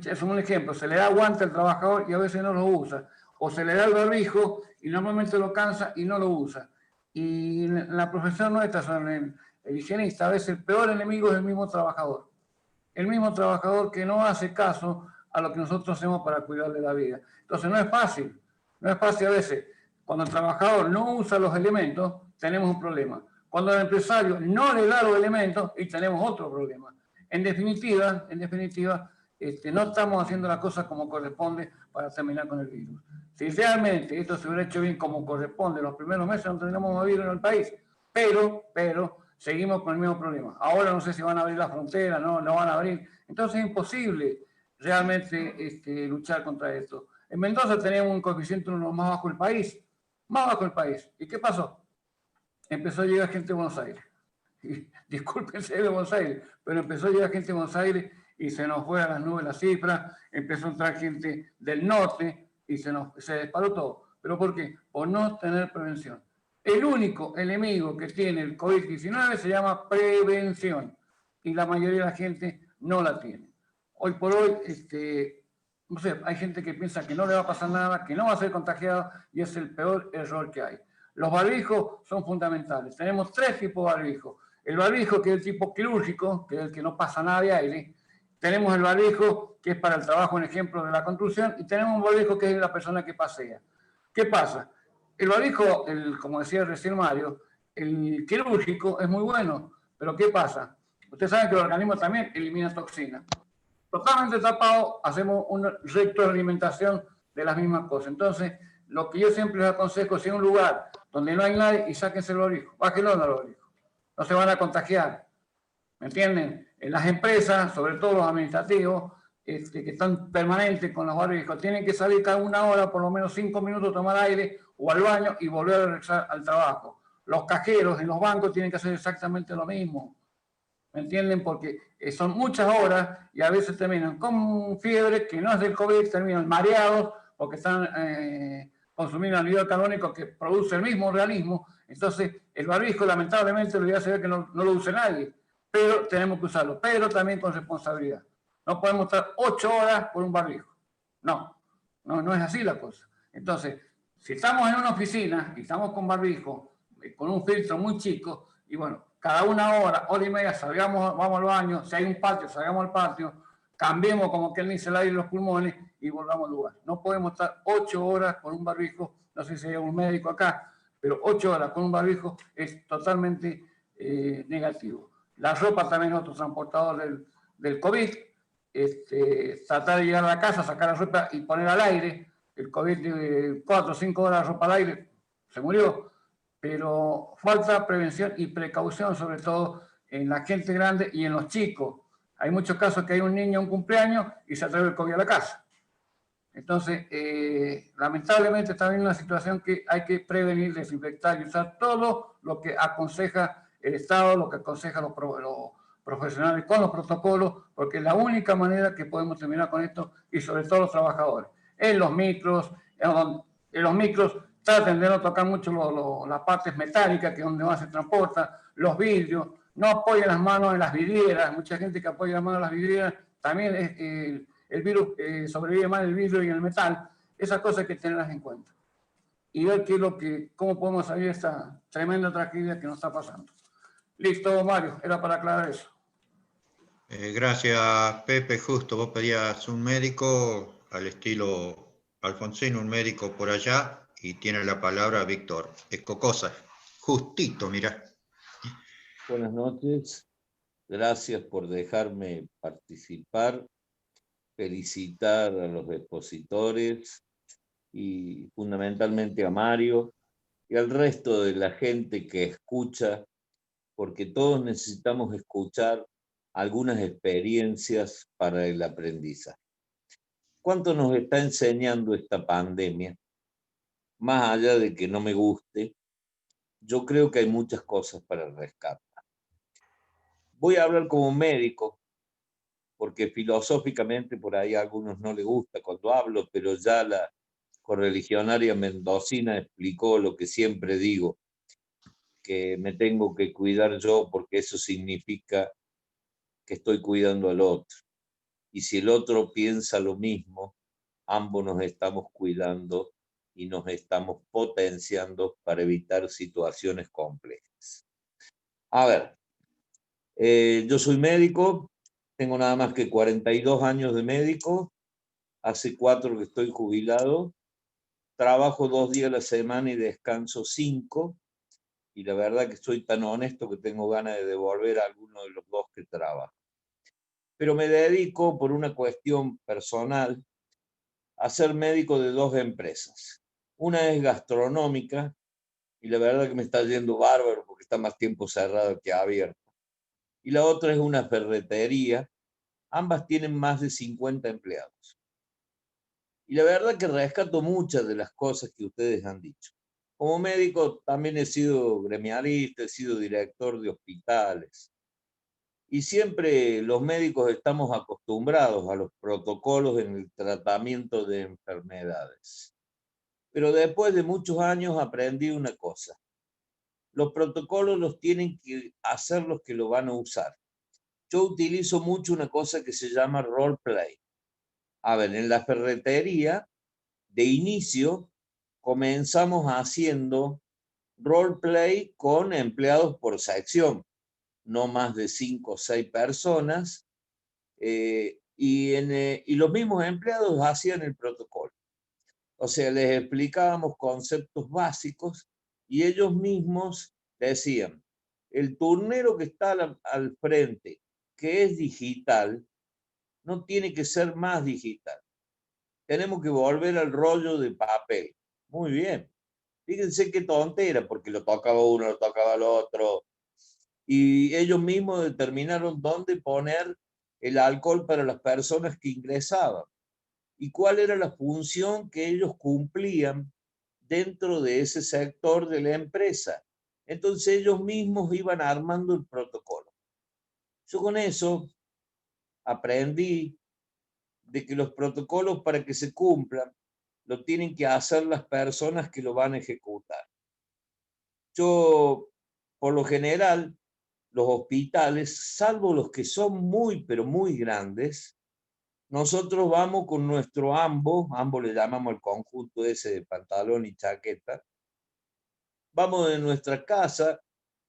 Es un ejemplo, se le da guante al trabajador y a veces no lo usa. O se le da el barbijo y normalmente lo cansa y no lo usa. Y la profesión nuestra, son el higienista, a veces el peor enemigo es el mismo trabajador. El mismo trabajador que no hace caso a lo que nosotros hacemos para cuidarle la vida. Entonces no es fácil a veces. Cuando el trabajador no usa los elementos, tenemos un problema. Cuando el empresario no le da los elementos, y tenemos otro problema. En definitiva, no estamos haciendo las cosas como corresponde para terminar con el virus. Si realmente esto se hubiera hecho bien como corresponde, los primeros meses no tendríamos más virus en el país, pero seguimos con el mismo problema. Ahora no sé si van a abrir la frontera, no van a abrir. Entonces es imposible realmente luchar contra esto. En Mendoza tenemos un coeficiente uno más bajo del país, ¿Y qué pasó? Empezó a llegar gente de Buenos Aires. Discúlpense de Buenos Aires, pero empezó a llegar gente de Buenos Aires y se nos fue a las nubes la cifra, empezó a entrar gente del norte y se disparó todo. ¿Pero por qué? Por no tener prevención. El único enemigo que tiene el COVID-19 se llama prevención y la mayoría de la gente no la tiene. Hoy por hoy, no sé, hay gente que piensa que no le va a pasar nada, que no va a ser contagiado y es el peor error que hay. Los barbijos son fundamentales. Tenemos 3 tipos de barbijos. El barbijo, que es el tipo quirúrgico, que es el que no pasa nada de aire. Tenemos el barbijo, que es para el trabajo, en ejemplo, de la construcción. Y tenemos un barbijo, que es la persona que pasea. ¿Qué pasa? El barbijo, como decía recién Mario, el quirúrgico es muy bueno. Pero ¿qué pasa? Ustedes saben que el organismo también elimina toxinas. Totalmente tapado, hacemos una retroalimentación de las mismas cosas. Entonces, lo que yo siempre les aconsejo es ir a un lugar donde no hay nadie y sáquense el barbijo, bájenlo al barbijo. No se van a contagiar, ¿me entienden? En las empresas, sobre todo los administrativos, que están permanentes con los barbijos, tienen que salir cada 1 hora, por lo menos 5 minutos, tomar aire o al baño y volver a regresar al trabajo. Los cajeros en los bancos tienen que hacer exactamente lo mismo, ¿me entienden? Porque son muchas horas y a veces terminan con fiebre, que no es del COVID, terminan mareados porque están consumiendo anhídrido carbónico que produce el mismo organismo. Entonces, el barbijo, lamentablemente, lo voy a hacer que no lo use nadie, pero tenemos que usarlo, pero también con responsabilidad. No podemos estar 8 horas por un barbijo. No es así la cosa. Entonces, si estamos en una oficina y estamos con barbijo, con un filtro muy chico, y bueno, cada una hora, hora y media, salgamos, vamos al baño, si hay un patio, salgamos al patio, cambiemos como que él dice el aire en los pulmones y volvamos al lugar. No podemos estar 8 horas con un barbijo, no sé si hay un médico acá, pero 8 horas con un barbijo es totalmente negativo. La ropa también es otro transportador del COVID. Tratar de llegar a la casa, sacar la ropa y poner al aire. El COVID de 4 o 5 horas de ropa al aire, se murió. Pero falta prevención y precaución, sobre todo en la gente grande y en los chicos. Hay muchos casos que hay un niño en un cumpleaños y se atreve el COVID a la casa. Entonces, lamentablemente también es una situación que hay que prevenir, desinfectar y usar todo lo que aconseja el Estado, lo que aconsejan los profesionales con los protocolos, porque es la única manera que podemos terminar con esto y sobre todo los trabajadores. En los micros traten de no tocar mucho las partes metálicas, que es donde más se transporta, los vidrios, no apoyen las manos en las vidrieras, mucha gente que apoya las manos en las vidrieras, también el virus sobrevive más en el vidrio y en el metal, esas cosas hay que tenerlas en cuenta. Y ver cómo podemos salir de esta tremenda tragedia que nos está pasando. Listo, Mario, era para aclarar eso. Gracias, Pepe. Justo, vos pedías un médico al estilo Alfonsino, un médico por allá, y tiene la palabra Víctor Escocosa. Justito, mirá. Buenas noches. Gracias por dejarme participar. Felicitar a los expositores y fundamentalmente a Mario y al resto de la gente que escucha, porque todos necesitamos escuchar algunas experiencias para el aprendizaje. ¿Cuánto nos está enseñando esta pandemia? Más allá de que no me guste, yo creo que hay muchas cosas para rescatar. Voy a hablar como médico, porque filosóficamente por ahí a algunos no les gusta cuando hablo, pero ya la correligionaria mendocina explicó lo que siempre digo, que me tengo que cuidar yo porque eso significa que estoy cuidando al otro. Y si el otro piensa lo mismo, ambos nos estamos cuidando y nos estamos potenciando para evitar situaciones complejas. A ver, yo soy médico, tengo nada más que 42 años de médico, hace 4 que estoy jubilado, trabajo 2 días a la semana y descanso 5, y la verdad que soy tan honesto que tengo ganas de devolver a alguno de los 2 que trabajo. Pero me dedico por una cuestión personal a ser médico de 2 empresas. Una es gastronómica, y la verdad que me está yendo bárbaro porque está más tiempo cerrado que abierto. Y la otra es una ferretería. Ambas tienen más de 50 empleados. Y la verdad que rescato muchas de las cosas que ustedes han dicho. Como médico también he sido gremialista, he sido director de hospitales. Y siempre los médicos estamos acostumbrados a los protocolos en el tratamiento de enfermedades. Pero después de muchos años aprendí una cosa. Los protocolos los tienen que hacer los que lo van a usar. Yo utilizo mucho una cosa que se llama role play. A ver, en la ferretería, de inicio, comenzamos haciendo role play con empleados por sección, no más de 5 o 6 personas, y los mismos empleados hacían el protocolo. O sea, les explicábamos conceptos básicos y ellos mismos decían, el turnero que está al frente, que es digital, no tiene que ser más digital. Tenemos que volver al rollo de papel. Muy bien. Fíjense qué tontera, porque lo tocaba uno, lo tocaba el otro. Y ellos mismos determinaron dónde poner el alcohol para las personas que ingresaban y cuál era la función que ellos cumplían dentro de ese sector de la empresa. Entonces ellos mismos iban armando el protocolo. Yo con eso aprendí de que los protocolos para que se cumplan lo tienen que hacer las personas que lo van a ejecutar. Yo, por lo general, los hospitales, salvo los que son muy, pero muy grandes, nosotros vamos con nuestro ambo le llamamos el conjunto ese de pantalón y chaqueta, vamos de nuestra casa,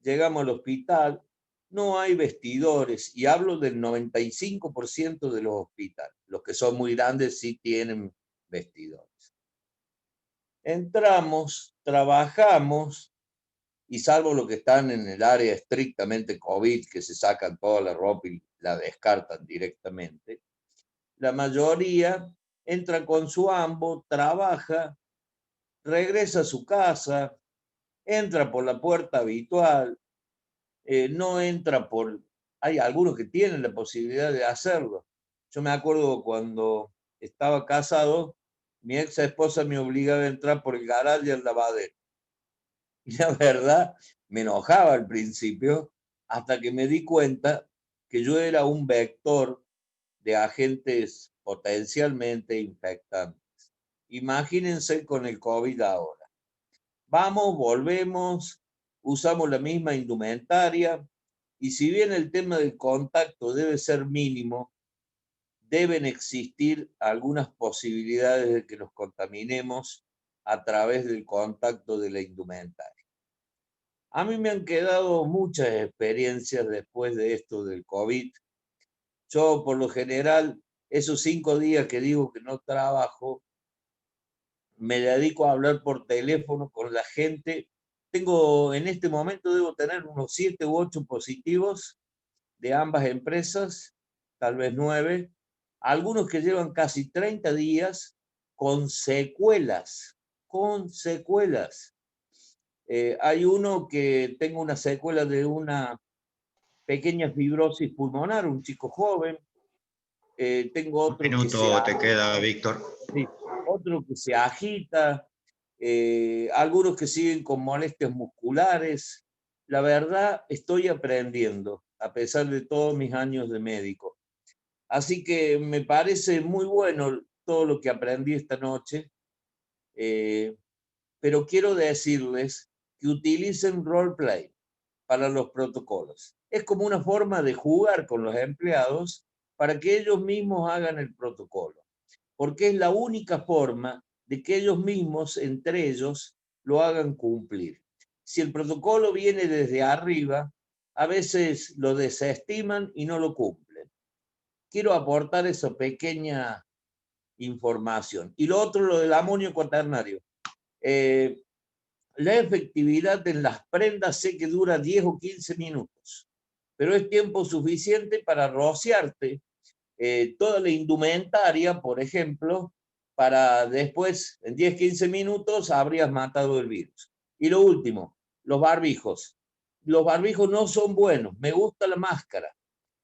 llegamos al hospital, no hay vestidores, y hablo del 95% de los hospitales. Los que son muy grandes sí tienen vestidores. Entramos, trabajamos, y salvo los que están en el área estrictamente COVID, que se sacan toda la ropa y la descartan directamente, la mayoría entra con su ambo, trabaja, regresa a su casa, entra por la puerta habitual, no entra por... Hay algunos que tienen la posibilidad de hacerlo. Yo me acuerdo cuando estaba casado, mi ex esposa me obligaba a entrar por el garaje y el lavadero. Y la verdad, me enojaba al principio, hasta que me di cuenta que yo era un vector de agentes potencialmente infectantes. Imagínense con el COVID ahora. Vamos, volvemos, usamos la misma indumentaria, y si bien el tema del contacto debe ser mínimo, deben existir algunas posibilidades de que nos contaminemos a través del contacto de la indumentaria. A mí me han quedado muchas experiencias después de esto del COVID. Yo, por lo general, esos 5 días que digo que no trabajo, me dedico a hablar por teléfono con la gente. Tengo, en este momento, debo tener unos 7 u 8 positivos de ambas empresas, tal vez 9. Algunos que llevan casi 30 días con secuelas, con secuelas. Hay uno que tengo una secuela de una pequeña fibrosis pulmonar, un chico joven. Tengo otro Un minuto te queda, Víctor. Sí, otro que se agita, algunos que siguen con molestias musculares. La verdad, estoy aprendiendo, a pesar de todos mis años de médico. Así que me parece muy bueno todo lo que aprendí esta noche, pero quiero decirles que utilicen roleplay para los protocolos. Es como una forma de jugar con los empleados para que ellos mismos hagan el protocolo, porque es la única forma de que ellos mismos, entre ellos, lo hagan cumplir. Si el protocolo viene desde arriba, a veces lo desestiman y no lo cumplen. Quiero aportar esa pequeña información. Y lo otro, lo del amonio cuaternario. La efectividad en las prendas sé que dura 10 o 15 minutos, pero es tiempo suficiente para rociarte toda la indumentaria, por ejemplo, para después, en 10, 15 minutos, habrías matado el virus. Y lo último, los barbijos. Los barbijos no son buenos. Me gusta la máscara.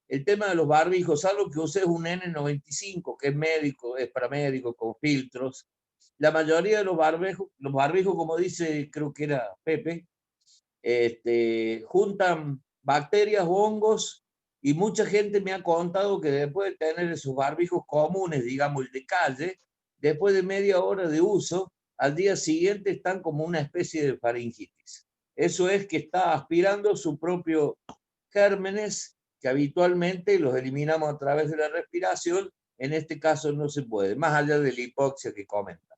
El tema de los barbijos, algo que usé es un N95, que es médico, es para médicos con filtros. La mayoría de los barbijos, como dice, creo que era Pepe, juntan bacterias, hongos, y mucha gente me ha contado que después de tener esos barbijos comunes, digamos el de calle, después de media hora de uso, al día siguiente están como una especie de faringitis. Eso es que está aspirando su propio gérmenes, que habitualmente los eliminamos a través de la respiración. En este caso no se puede, más allá de la hipoxia que comentan.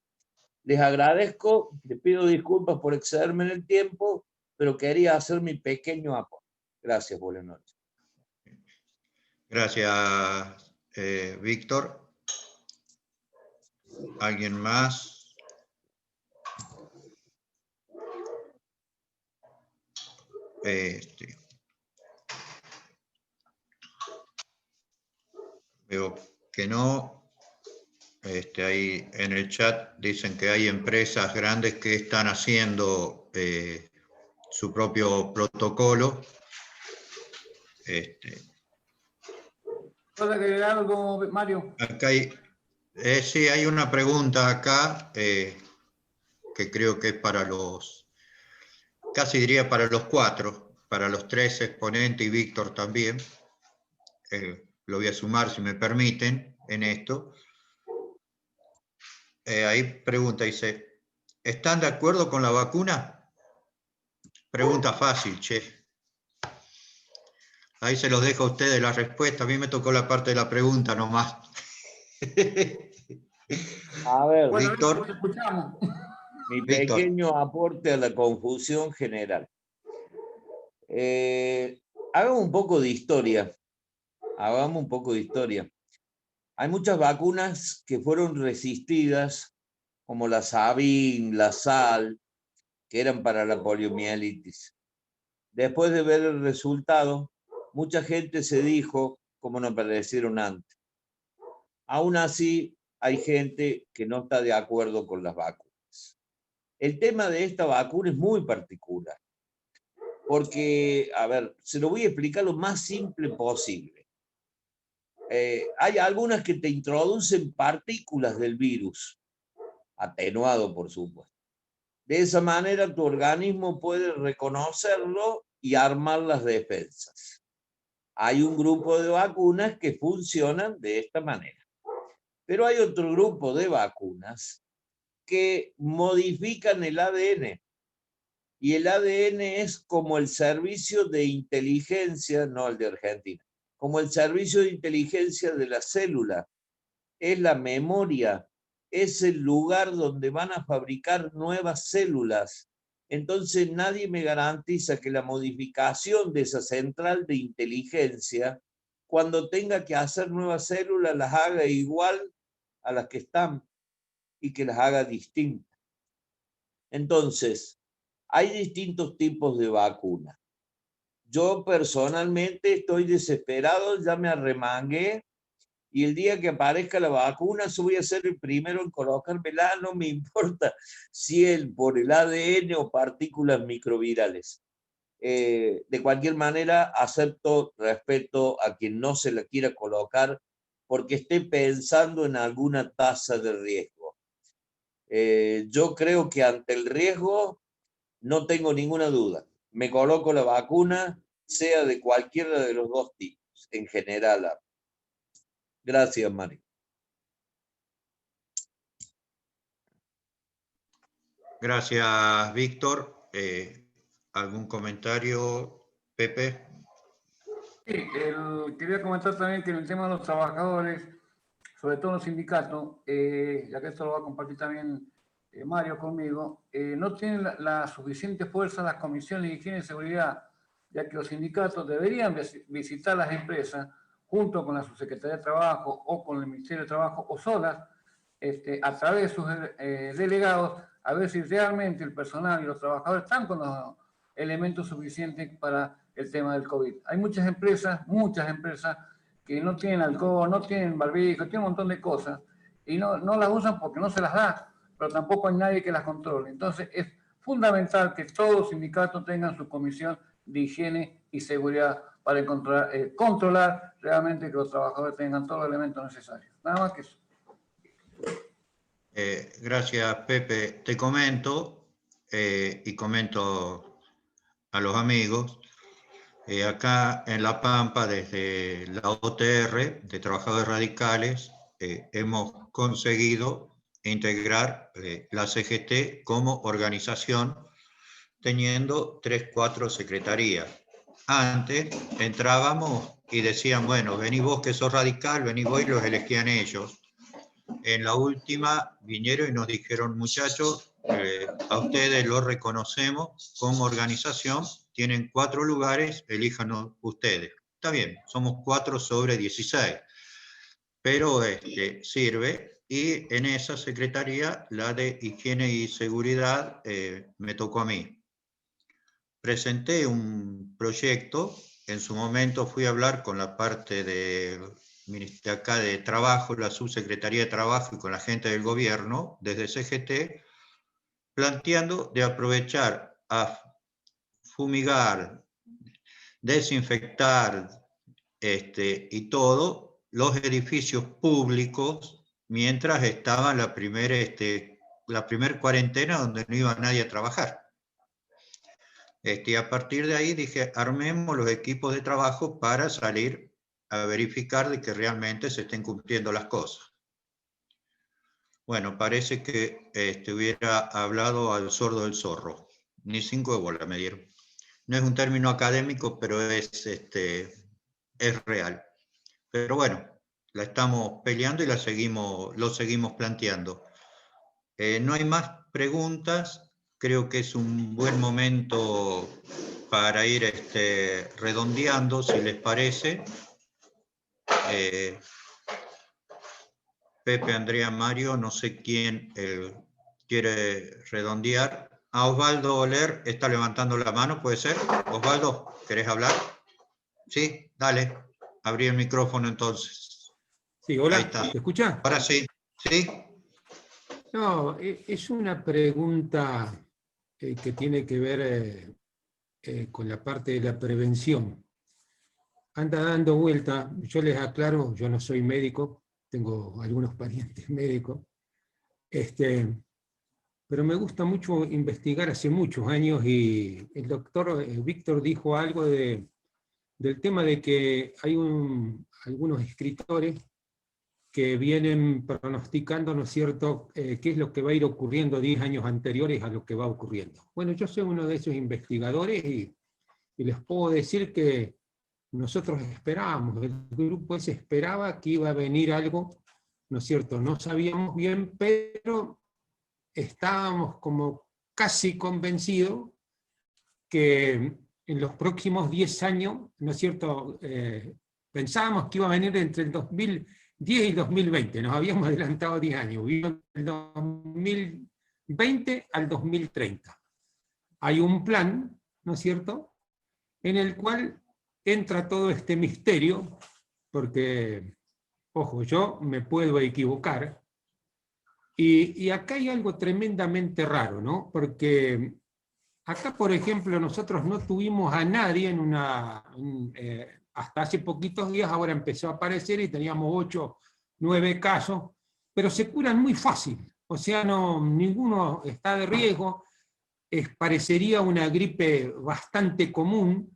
Les agradezco, les pido disculpas por excederme en el tiempo, pero quería hacer mi pequeño aporte. Gracias, buenas noches. Gracias, Víctor. ¿Alguien más? Veo que no. Ahí en el chat dicen que hay empresas grandes que están haciendo su propio protocolo. ¿Puedo agregar algo, Mario? Acá hay, sí, hay una pregunta acá que creo que es para los, casi diría para los 4, para los 3 exponentes y Víctor también. Lo voy a sumar si me permiten en esto. Ahí pregunta, dice, ¿están de acuerdo con la vacuna? Pregunta fácil, che. Ahí se los dejo a ustedes la respuesta. A mí me tocó la parte de la pregunta nomás. A ver, Bueno, Víctor. Escuchamos. Mi Víctor. pequeño aporte a la confusión general. Hagamos un poco de historia. Hagamos un poco de historia. Hay muchas vacunas que fueron resistidas, como la Sabin, la Sal, que eran para la poliomielitis. Después de ver el resultado, mucha gente se dijo, como no aparecieron antes. Aún así, hay gente que no está de acuerdo con las vacunas. El tema de esta vacuna es muy particular, porque, a ver, se lo voy a explicar lo más simple posible. Hay algunas que te introducen partículas del virus, atenuado por supuesto. De esa manera tu organismo puede reconocerlo y armar las defensas. Hay un grupo de vacunas que funcionan de esta manera. Pero hay otro grupo de vacunas que modifican el ADN. Y el ADN es como el servicio de inteligencia, no el de Argentina, como el servicio de inteligencia de la célula. Es la memoria, es el lugar donde van a fabricar nuevas células. Entonces nadie me garantiza que la modificación de esa central de inteligencia, cuando tenga que hacer nuevas células, las haga igual a las que están y que las haga distintas. Entonces, hay distintos tipos de vacunas. Yo personalmente estoy desesperado, ya me arremangué, y el día que aparezca la vacuna, yo voy a ser el primero en colocármela, no me importa si es por el ADN o partículas microvirales. De cualquier manera, acepto respeto a quien no se la quiera colocar porque esté pensando en alguna tasa de riesgo. Yo creo que ante el riesgo no tengo ninguna duda. Me coloco la vacuna, sea de cualquiera de los dos tipos, en general. Gracias, Mari. Gracias, Víctor. ¿Algún comentario, Pepe? Sí, quería comentar también que en el tema de los trabajadores, sobre todo los sindicatos, ya que esto lo va a compartir también Mario conmigo, no tienen la suficiente fuerza las comisiones de higiene y seguridad, ya que los sindicatos deberían visitar las empresas junto con la subsecretaría de Trabajo o con el Ministerio de Trabajo o solas, a través de sus delegados, a ver si realmente el personal y los trabajadores están con los elementos suficientes para el tema del COVID. Hay muchas empresas que no tienen alcohol, no tienen barbijo, tienen un montón de cosas y no las usan porque no se las da, pero tampoco hay nadie que las controle. Entonces es fundamental que todos los sindicatos tengan su comisión de higiene y seguridad para controlar realmente que los trabajadores tengan todos los elementos necesarios. Nada más que eso. Gracias, Pepe. Te comento y comento a los amigos. Acá en La Pampa, desde la OTR de Trabajadores Radicales, hemos conseguido integrar la CGT como organización, teniendo 3-4 secretarías. Antes entrábamos y decían, bueno, vení vos que sos radical, vení vos, y los elegían ellos. En la última vinieron y nos dijeron, muchachos, a ustedes los reconocemos como organización, tienen 4 lugares, elíjanos ustedes. Está bien, somos 4 sobre 16, pero sirve. Y en esa secretaría, la de Higiene y Seguridad, me tocó a mí. Presenté un proyecto, en su momento fui a hablar con la parte de acá de Trabajo, la Subsecretaría de Trabajo, y con la gente del gobierno, desde CGT, planteando de aprovechar a fumigar, desinfectar y todo los edificios públicos mientras estaba la primer cuarentena donde no iba nadie a trabajar. Y a partir de ahí dije, armemos los equipos de trabajo para salir a verificar de que realmente se estén cumpliendo las cosas. Bueno, parece que hubiera hablado al sordo del zorro. Ni 5 de bola me dieron. No es un término académico, pero es real. Pero bueno, la estamos peleando y lo seguimos planteando. No hay más preguntas. Creo que es un buen momento para ir redondeando, si les parece. Pepe, Andrea, Mario, no sé quién quiere redondear. Osvaldo Oler está levantando la mano, ¿puede ser? Osvaldo, ¿querés hablar? Sí, dale. Abrí el micrófono entonces. Sí, hola, Ahí está. ¿te escucha? Ahora sí. ¿Sí? No, es una pregunta que tiene que ver con la parte de la prevención. Anda dando vuelta, yo les aclaro, yo no soy médico, tengo algunos parientes médicos, pero me gusta mucho investigar hace muchos años, y el doctor Víctor dijo algo del tema de que hay algunos escritores que vienen pronosticando, ¿no es cierto?, qué es lo que va a ir ocurriendo 10 años anteriores a lo que va ocurriendo. Bueno, yo soy uno de esos investigadores y les puedo decir que nosotros esperábamos, el grupo ese esperaba que iba a venir algo, ¿no es cierto? No sabíamos bien, pero estábamos como casi convencidos que en los próximos 10 años, ¿no es cierto?, pensábamos que iba a venir entre el 2010 y 2020, nos habíamos adelantado 10 años, vino del 2020 al 2030. Hay un plan, ¿no es cierto?, en el cual entra todo este misterio, porque, ojo, yo me puedo equivocar, y acá hay algo tremendamente raro, ¿no? Porque acá, por ejemplo, nosotros no tuvimos a nadie hasta hace poquitos días, ahora empezó a aparecer y teníamos 8, 9 casos, pero se curan muy fácil, o sea, ninguno está de riesgo, parecería una gripe bastante común,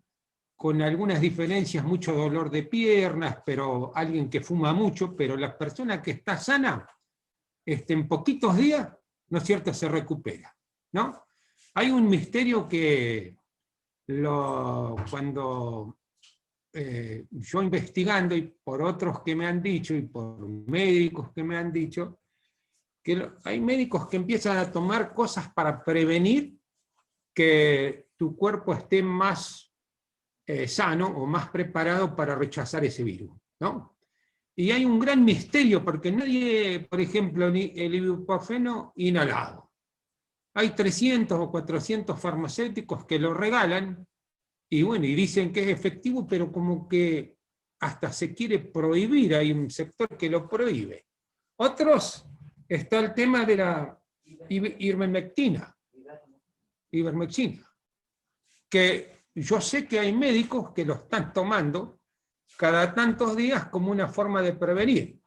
con algunas diferencias, mucho dolor de piernas, pero alguien que fuma mucho, pero la persona que está sana, en poquitos días, ¿no es cierto?, se recupera, ¿no? Hay un misterio que cuando yo investigando, y por otros que me han dicho, y por médicos que me han dicho, que hay médicos que empiezan a tomar cosas para prevenir que tu cuerpo esté más sano o más preparado para rechazar ese virus, ¿no? Y hay un gran misterio, porque nadie, por ejemplo, el ibuprofeno inhalado. Hay 300 o 400 farmacéuticos que lo regalan, y bueno, y dicen que es efectivo, pero como que hasta se quiere prohibir, hay un sector que lo prohíbe. Otros, está el tema de la ivermectina, que yo sé que hay médicos que lo están tomando cada tantos días como una forma de prevenir.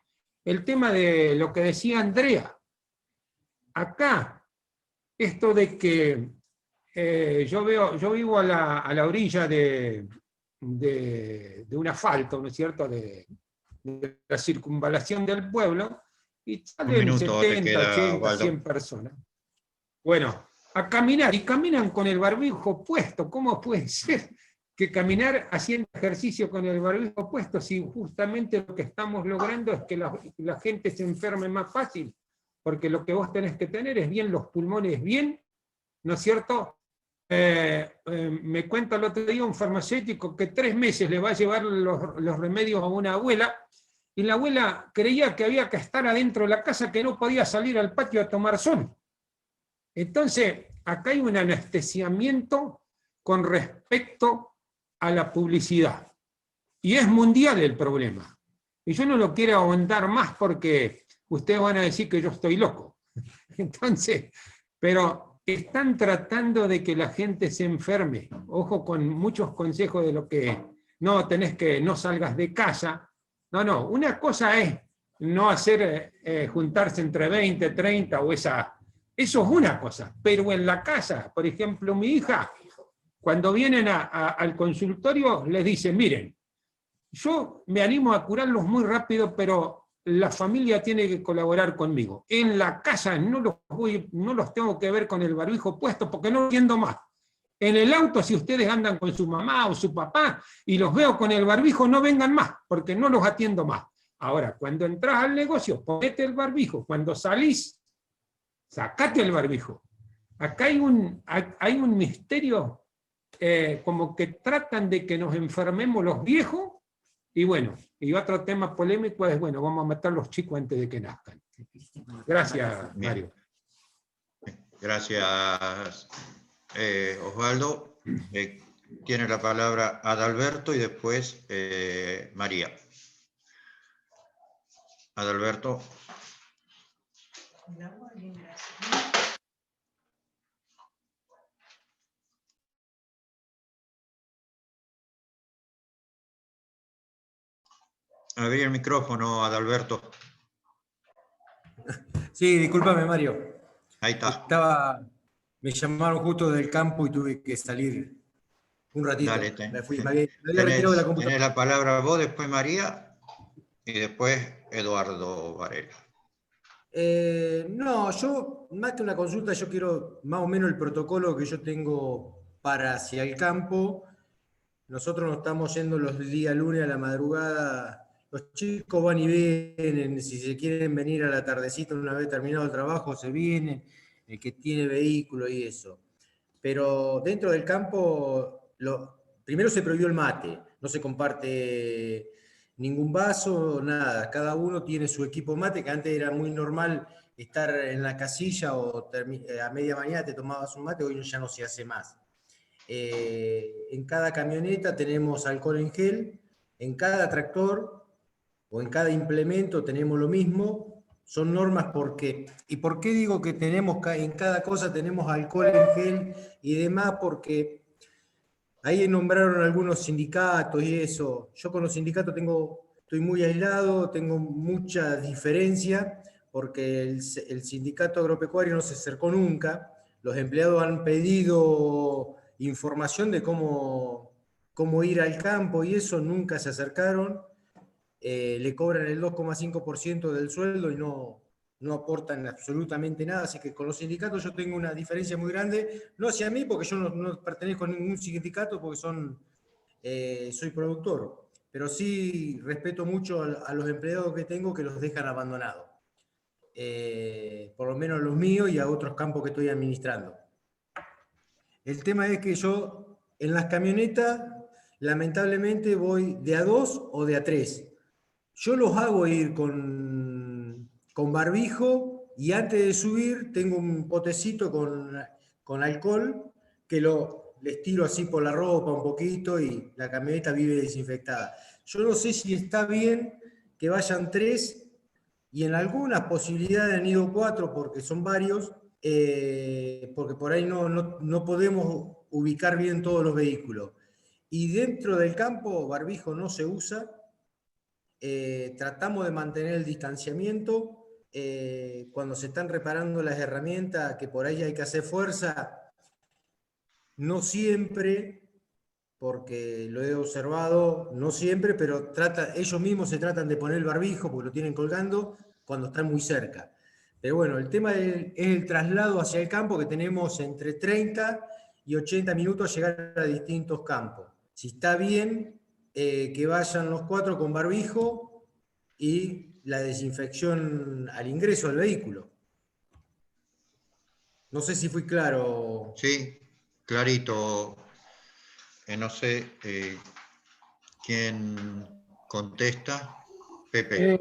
El tema de lo que decía Andrea, acá, esto de que yo vivo a la orilla de un asfalto, ¿no es cierto?, de la circunvalación del pueblo, y salen 70, 80, 100 personas. Bueno, a caminar, y caminan con el barbijo puesto. ¿Cómo puede ser que caminar haciendo ejercicio con el barbijo puesto si justamente lo que estamos logrando es que la gente se enferme más fácil? Porque lo que vos tenés que tener es bien los pulmones bien, ¿no es cierto? Me cuenta el otro día un farmacéutico que 3 meses le va a llevar los remedios a una abuela, y la abuela creía que había que estar adentro de la casa, que no podía salir al patio a tomar sol. Entonces, acá hay un anestesiamiento con respecto a la publicidad. Y es mundial el problema. Y yo no lo quiero ahondar más porque ustedes van a decir que yo estoy loco. Entonces, pero están tratando de que la gente se enferme. Ojo con muchos consejos de lo que no salgas de casa. No, una cosa es no hacer, juntarse entre 20, 30 o esa... Eso es una cosa, pero en la casa, por ejemplo, mi hija, cuando vienen al consultorio, les dice, miren, yo me animo a curarlos muy rápido, pero la familia tiene que colaborar conmigo. En la casa no los tengo que ver con el barbijo puesto porque no entiendo más. En el auto, si ustedes andan con su mamá o su papá y los veo con el barbijo, no vengan más, porque no los atiendo más. Ahora, cuando entras al negocio, ponete el barbijo. Cuando salís, sacate el barbijo. Acá hay un misterio como que tratan de que nos enfermemos los viejos, y bueno, y otro tema polémico es, bueno, vamos a matar a los chicos antes de que nazcan. Gracias, Bien. Mario. Gracias, Osvaldo. Tiene la palabra Adalberto y después María. Adalberto. Abrí el micrófono, Adalberto. Sí, discúlpame, Mario. Ahí está. Me llamaron justo del campo y tuve que salir un ratito. Dale, Me había retirado de la computadora. tenés la palabra vos, después María y después Eduardo Varela. No, yo, más que una consulta, yo quiero más o menos el protocolo que yo tengo para hacia el campo. Nosotros nos estamos yendo los días lunes a la madrugada. Los chicos van y vienen, si se quieren venir a la tardecita una vez terminado el trabajo, se vienen, el que tiene vehículo y eso. Pero dentro del campo, primero se prohibió el mate, no se comparte ningún vaso, nada. Cada uno tiene su equipo mate, que antes era muy normal estar en la casilla o a media mañana te tomabas un mate, hoy ya no se hace más. En cada camioneta tenemos alcohol en gel, en cada tractor o en cada implemento tenemos lo mismo. Son normas porque, ¿y por qué digo que tenemos en cada cosa tenemos alcohol en gel y demás? Porque ahí nombraron algunos sindicatos y eso. Yo con los sindicatos estoy muy aislado, tengo mucha diferencia, porque el sindicato agropecuario no se acercó nunca. Los empleados han pedido información de cómo ir al campo y eso, nunca se acercaron. Le cobran el 2,5% del sueldo y no aportan absolutamente nada, así que con los sindicatos yo tengo una diferencia muy grande, no hacia mí, porque yo no pertenezco a ningún sindicato, porque soy productor, pero sí respeto mucho a los empleados que tengo, que los dejan abandonados, por lo menos los míos y a otros campos que estoy administrando. El tema es que yo en las camionetas lamentablemente voy de a 2 o de a 3. Yo los hago ir con barbijo y antes de subir tengo un potecito con alcohol que les tiro así por la ropa un poquito y la camioneta vive desinfectada. Yo no sé si está bien que vayan 3 y en algunas posibilidades han ido 4 porque son varios, porque por ahí no podemos ubicar bien todos los vehículos. Y dentro del campo barbijo no se usa. Tratamos de mantener el distanciamiento. Cuando se están reparando las herramientas, que por ahí hay que hacer fuerza, no siempre, porque lo he observado, no siempre, pero ellos mismos se tratan de poner el barbijo porque lo tienen colgando cuando están muy cerca. Pero bueno, el tema es el traslado hacia el campo, que tenemos entre 30 y 80 minutos a llegar a distintos campos. Si está bien, que vayan los 4 con barbijo y la desinfección al ingreso del vehículo. No sé si fui claro. Sí, clarito. No sé quién contesta. Pepe.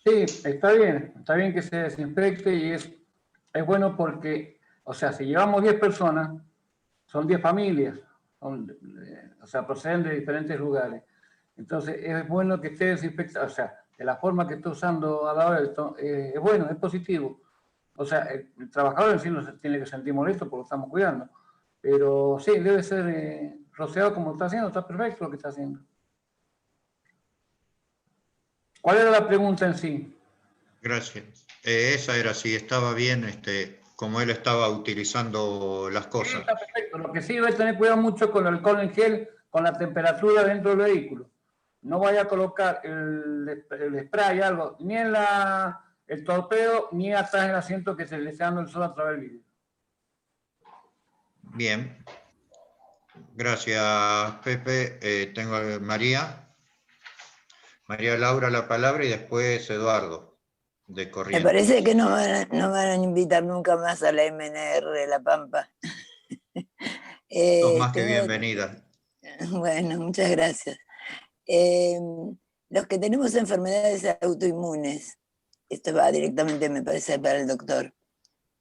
Sí, está bien que se desinfecte y es bueno porque, o sea, si llevamos 10 personas, son 10 familias. O sea, proceden de diferentes lugares. Entonces, es bueno que esté desinfectado, o sea, de la forma que está usando Adalberto, es bueno, es positivo. O sea, el trabajador en sí no se tiene que sentir molesto porque lo estamos cuidando. Pero sí, debe ser rociado como está haciendo, está perfecto lo que está haciendo. ¿Cuál era la pregunta en sí? Gracias. Esa era si estaba bien, como él estaba utilizando las cosas. Sí, está perfecto. Lo que sí debe tener cuidado mucho con el alcohol en gel, con la temperatura dentro del vehículo. No vaya a colocar el spray, algo, ni en el torpedo, ni atrás en el asiento que se le está dando el sol a través del vidrio. Bien. Gracias, Pepe. Tengo a María. María Laura la palabra y después Eduardo, de Corrientes. Me parece que no van a invitar nunca más a la MNR de La Pampa. Sos más que tengo- bienvenida. Bueno, muchas gracias. Los que tenemos enfermedades autoinmunes, esto va directamente, me parece, para el doctor.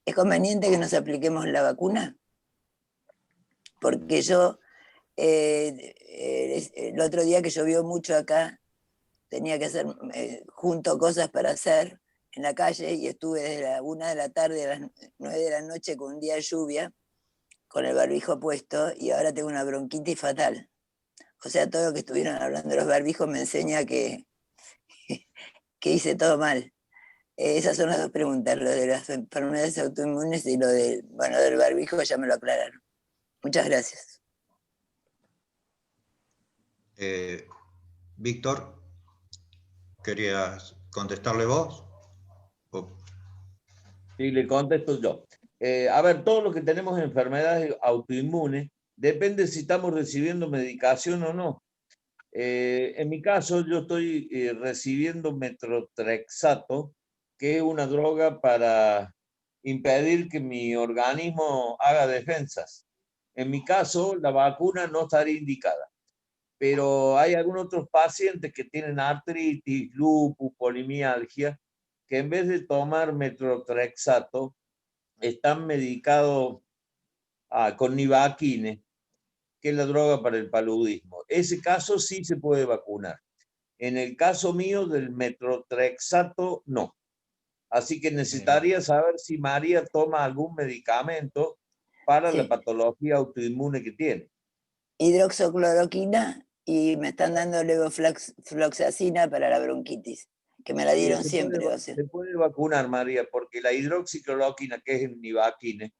¿Es conveniente que nos apliquemos la vacuna? Porque yo, el otro día que llovió mucho acá, tenía que hacer junto cosas para hacer en la calle y estuve desde la 1 de la tarde a las 9 de la noche con un día de lluvia, con el barbijo puesto, y ahora tengo una bronquitis fatal. O sea, todo lo que estuvieron hablando de los barbijos me enseña que hice todo mal. Esas son las dos preguntas, lo de las enfermedades autoinmunes y lo del barbijo ya me lo aclararon. Muchas gracias. Víctor, ¿querías contestarle vos? Sí, le contesto yo. A ver, todos los que tenemos enfermedades autoinmunes, depende si estamos recibiendo medicación o no. En mi caso, yo estoy recibiendo metrotrexato, que es una droga para impedir que mi organismo haga defensas. En mi caso, la vacuna no estaría indicada, pero hay algunos otros pacientes que tienen artritis, lupus, polimialgia, que en vez de tomar metrotrexato, están medicados con nivaquine, que es la droga para el paludismo. Ese caso sí se puede vacunar. En el caso mío del metrotrexato, no. Así que necesitaría saber si María toma algún medicamento para la patología autoinmune que tiene. Hidroxicloroquina y me están dando levofloxacina para la bronquitis, que me la dieron siempre. O sea. Se puede vacunar, María, porque la hidroxicloroquina, que es el nivaquine,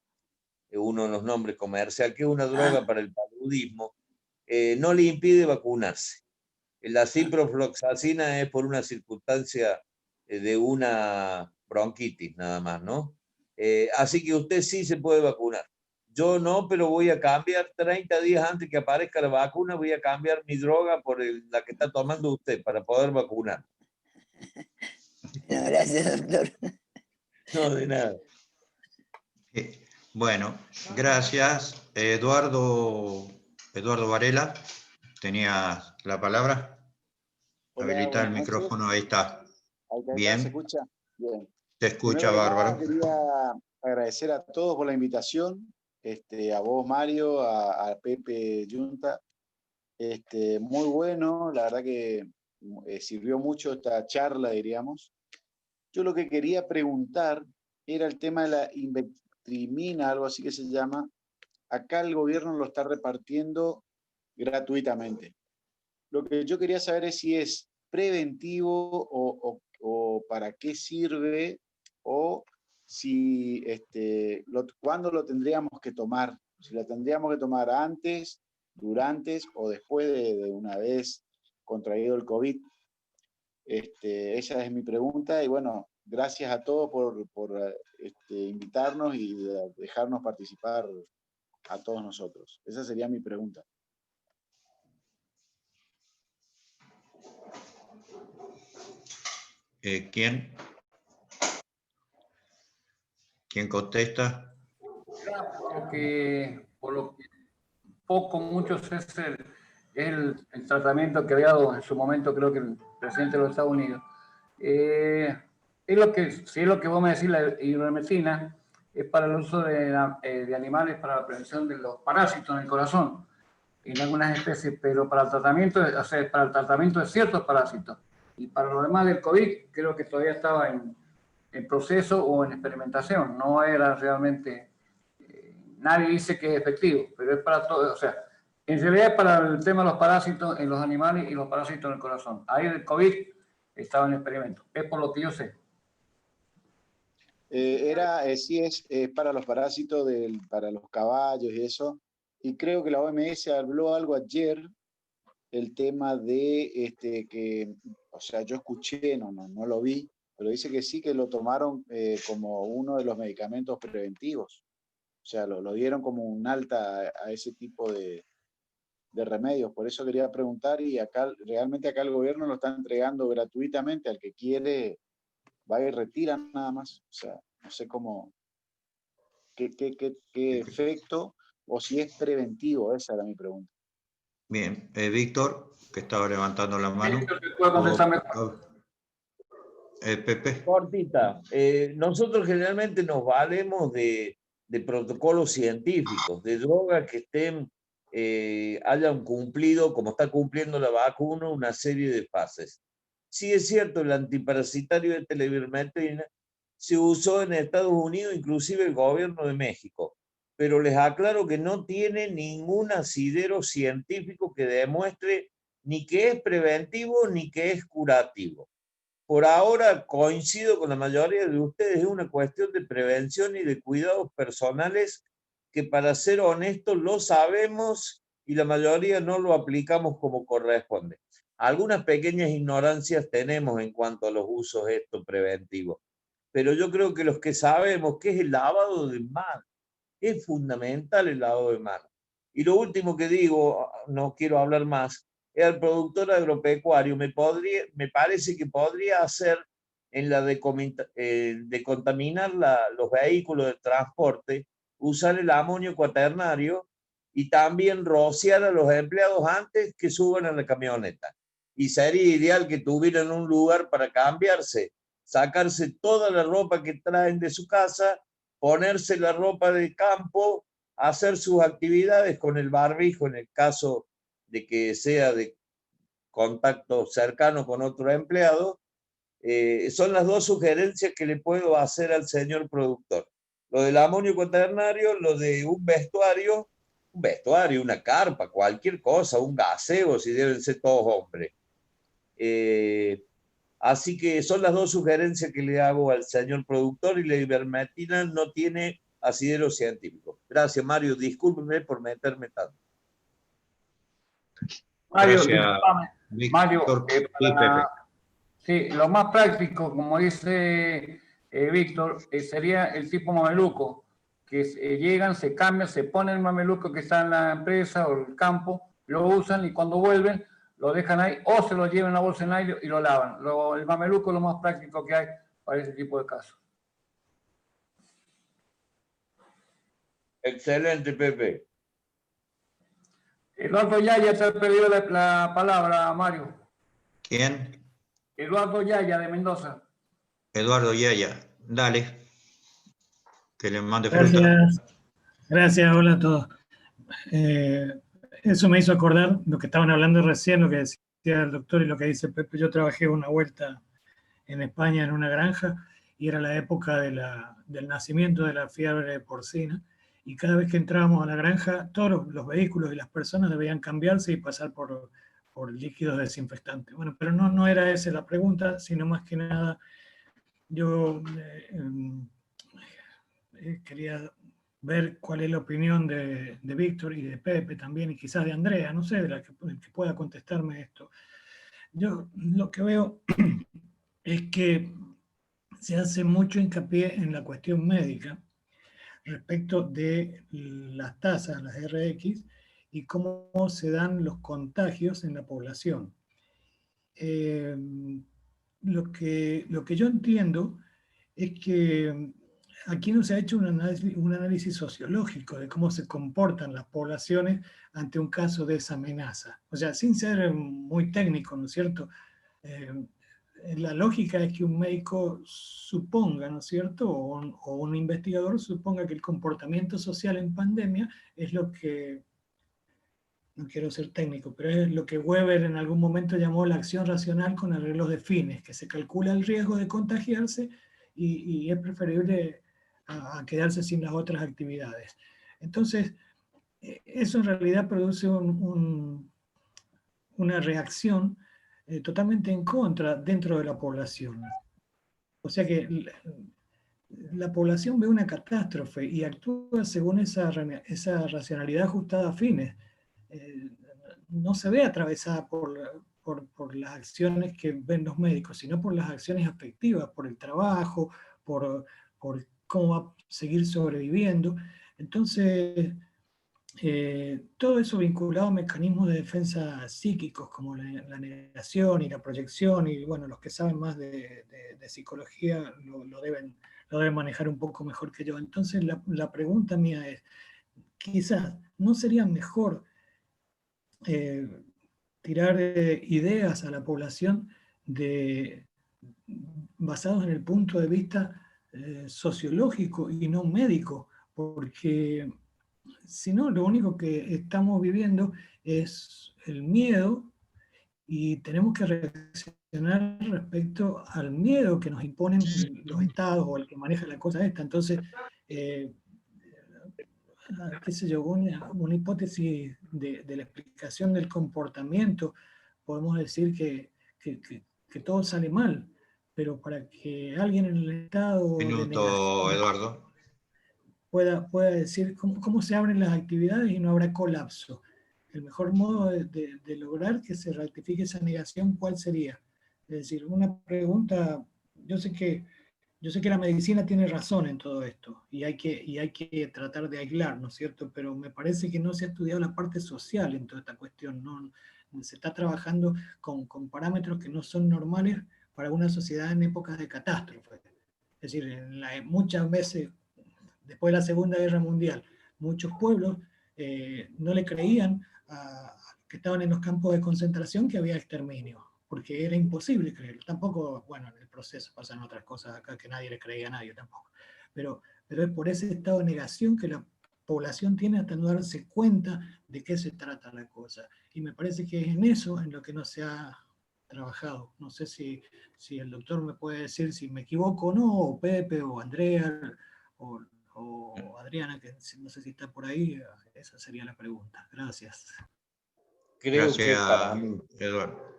uno de los nombres comerciales, que es una droga para el paludismo, no le impide vacunarse. La ciprofloxacina es por una circunstancia de una bronquitis nada más, ¿no? Así que usted sí se puede vacunar. Yo no, pero voy a cambiar 30 días antes que aparezca la vacuna, voy a cambiar mi droga por la que está tomando usted para poder vacunar. No, gracias, doctor. No, de nada. Bueno, gracias. Eduardo Varela, ¿tenías la palabra? Hola, Habilita el buenas micrófono, noches. ahí está. Ahí está, Bien. ¿se escucha? Bien. Te escucha, Primero que nada, bárbaro. quería agradecer a todos por la invitación, a vos, Mario, a Pepe Yunta. Muy bueno, la verdad que sirvió mucho esta charla, diríamos. Yo lo que quería preguntar era el tema de la invectrimina, algo así que se llama. Acá el gobierno lo está repartiendo gratuitamente. Lo que yo quería saber es si es preventivo o para qué sirve, o si cuándo lo tendríamos que tomar, si lo tendríamos que tomar antes, durante o después de una vez contraído el COVID. Esa es mi pregunta y bueno, gracias a todos por invitarnos y dejarnos participar a todos nosotros. Esa sería mi pregunta. ¿Quién contesta? Por lo que poco, muchos es el tratamiento que había dado en su momento, creo que el presidente de los Estados Unidos. Si es lo que vos me decís, la ivermectina es para el uso de animales para la prevención de los parásitos en el corazón, en algunas especies, pero para el tratamiento, para el tratamiento de ciertos parásitos. Y para lo demás del COVID, creo que todavía estaba en proceso o en experimentación. No era realmente, nadie dice que es efectivo, pero es para todo, o sea, en realidad es para el tema de los parásitos en los animales y los parásitos en el corazón. Ahí el COVID estaba en experimento, es por lo que yo sé. Sí es para los parásitos, para los caballos y eso, y creo que la OMS habló algo ayer, el tema de que, o sea, yo escuché, no lo vi, pero dice que sí, que lo tomaron como uno de los medicamentos preventivos, o sea, lo dieron como un alta a ese tipo de remedios. Por eso quería preguntar, y realmente acá el gobierno lo está entregando gratuitamente al que quiere, va y retira nada más. O sea, no sé qué efecto o si es preventivo, esa era mi pregunta. Bien, Víctor, que estaba levantando la mano. Víctor, te puedo contestar mejor. Pepe. Cortita. Nosotros generalmente nos valemos de protocolos científicos, de drogas que estén, hayan cumplido, como está cumpliendo la vacuna, una serie de fases. Sí es cierto, el antiparasitario de televirmetrina se usó en Estados Unidos, inclusive el gobierno de México, pero les aclaro que no tiene ningún asidero científico que demuestre ni que es preventivo ni que es curativo. Por ahora coincido con la mayoría de ustedes, es una cuestión de prevención y de cuidados personales que, para ser honestos, lo sabemos y la mayoría no lo aplicamos como corresponde. Algunas pequeñas ignorancias tenemos en cuanto a los usos estos preventivos, pero yo creo que los que sabemos que es el lavado de manos, es fundamental el lavado de manos. Y lo último que digo, no quiero hablar más, el productor agropecuario me parece que podría hacer en la de contaminar los vehículos de transporte, usar el amonio cuaternario y también rociar a los empleados antes que suban a la camioneta. Y sería ideal que tuvieran un lugar para cambiarse, sacarse toda la ropa que traen de su casa, ponerse la ropa de campo, hacer sus actividades con el barbijo en el caso de que sea de contacto cercano con otro empleado. Son las dos sugerencias que le puedo hacer al señor productor. Lo del amonio cuaternario, lo de un vestuario, una carpa, cualquier cosa, un gazebo, si deben ser todos hombres. Así que son las dos sugerencias que le hago al señor productor, y la ivermectina no tiene asidero científico. Gracias, Mario. Discúlpeme por meterme tanto. Mario, Gracias, Mario, Pepe. sí, lo más práctico, como dice Víctor, sería el tipo mameluco, que llegan, se cambian, se ponen el mameluco que está en la empresa o el campo, lo usan y cuando vuelven lo dejan ahí o se lo llevan en la bolsa en aire y lo lavan. El mameluco es lo más práctico que hay para ese tipo de casos. Excelente, Pepe. Eduardo Yaya te ha pedido la palabra, Mario. ¿Quién? Eduardo Yaya, de Mendoza. Eduardo Yaya. Dale. Que le mande fruta. Gracias. Gracias, hola a todos. Eso me hizo acordar lo que estaban hablando recién, lo que decía el doctor y lo que dice Pepe. Yo trabajé una vuelta en España en una granja y era la época del nacimiento de la fiebre porcina, y cada vez que entrábamos a la granja, todos los vehículos y las personas debían cambiarse y pasar por líquidos desinfectantes. Bueno, pero no era esa la pregunta, sino más que nada yo quería ver cuál es la opinión de Víctor y de Pepe también, y quizás de Andrea, no sé, de la que pueda contestarme esto. Yo lo que veo es que se hace mucho hincapié en la cuestión médica respecto de las tasas, las RX, y cómo se dan los contagios en la población. Lo que yo entiendo es que aquí no se ha hecho un análisis sociológico de cómo se comportan las poblaciones ante un caso de esa amenaza. O sea, sin ser muy técnico, ¿no es cierto? La lógica es que un médico suponga, ¿no es cierto? O un investigador suponga que el comportamiento social en pandemia es lo que, no quiero ser técnico, pero es lo que Weber en algún momento llamó la acción racional con arreglos de fines, que se calcula el riesgo de contagiarse y es preferible a quedarse sin las otras actividades. Entonces, eso en realidad produce una reacción totalmente en contra dentro de la población. O sea que la población ve una catástrofe y actúa según esa racionalidad ajustada a fines. No se ve atravesada por las acciones que ven los médicos, sino por las acciones afectivas, por el trabajo, por cómo va a seguir sobreviviendo. Entonces, todo eso vinculado a mecanismos de defensa psíquicos como la negación y la proyección, y bueno, los que saben más de psicología lo deben manejar un poco mejor que yo. Entonces la pregunta mía es, quizás no sería mejor tirar ideas a la población basados en el punto de vista sociológico y no médico, porque si no, lo único que estamos viviendo es el miedo y tenemos que reaccionar respecto al miedo que nos imponen los estados o el que maneja la cosa esta. Entonces, qué sé yo, una hipótesis de la explicación del comportamiento, podemos decir que todo sale mal, pero para que alguien en el estado de Minuto, negación Eduardo. pueda decir cómo se abren las actividades y no habrá colapso. El mejor modo de lograr que se ratifique esa negación, ¿cuál sería? Es decir, una pregunta, yo sé que la medicina tiene razón en todo esto y hay que tratar de aislar, ¿no es cierto? Pero me parece que no se ha estudiado la parte social en toda esta cuestión, ¿no? Se está trabajando con parámetros que no son normales para una sociedad en épocas de catástrofe. Es decir, muchas veces, después de la Segunda Guerra Mundial, muchos pueblos no le creían a que estaban en los campos de concentración que había exterminio, porque era imposible creerlo. Tampoco, bueno, en el proceso pasan otras cosas acá que nadie le creía a nadie tampoco. Pero es por ese estado de negación que la población tiene hasta no darse cuenta de qué se trata la cosa. Y me parece que es en eso en lo que no se ha trabajado. No sé si el doctor me puede decir si me equivoco o no, o Pepe, o Andrea, o Adriana, que no sé si está por ahí. Esa sería la pregunta. Gracias. Creo que es para mí. Eduardo.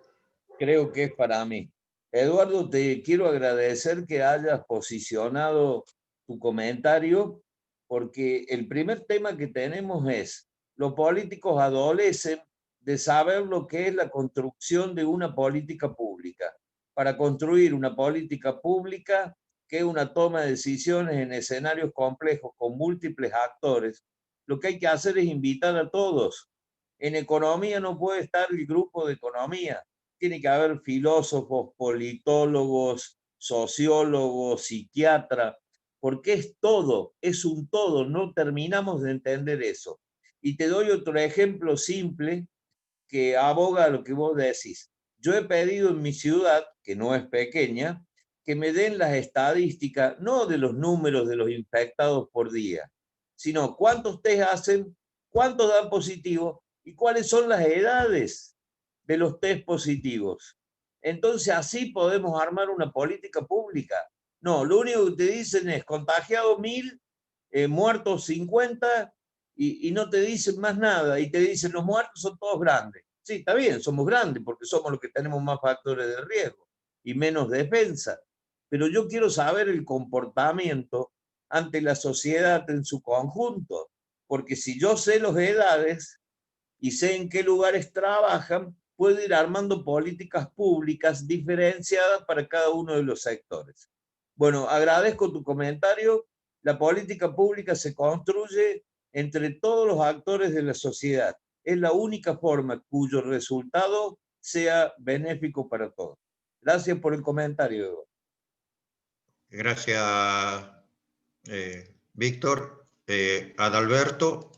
Creo que es para mí. Eduardo, te quiero agradecer que hayas posicionado tu comentario, porque el primer tema que tenemos es, los políticos adolecen de saber lo que es la construcción de una política pública. Para construir una política pública, que es una toma de decisiones en escenarios complejos con múltiples actores, lo que hay que hacer es invitar a todos. En economía no puede estar el grupo de economía. Tiene que haber filósofos, politólogos, sociólogos, psiquiatras, porque es todo, es un todo, no terminamos de entender eso. Y te doy otro ejemplo simple que aboga a lo que vos decís. Yo he pedido en mi ciudad, que no es pequeña, que me den las estadísticas, no de los números de los infectados por día, sino cuántos test hacen, cuántos dan positivo y cuáles son las edades de los test positivos. Entonces así podemos armar una política pública. No, lo único que te dicen es contagiados 1000, muertos 50 y no te dicen más nada y te dicen los muertos son todos grandes. Sí, está bien, somos grandes porque somos los que tenemos más factores de riesgo y menos defensa. Pero yo quiero saber el comportamiento ante la sociedad en su conjunto, porque si yo sé las edades y sé en qué lugares trabajan, puedo ir armando políticas públicas diferenciadas para cada uno de los sectores. Bueno, agradezco tu comentario. La política pública se construye entre todos los actores de la sociedad. Es la única forma cuyo resultado sea benéfico para todos. Gracias por el comentario, Eduardo. Gracias, Víctor. Adalberto.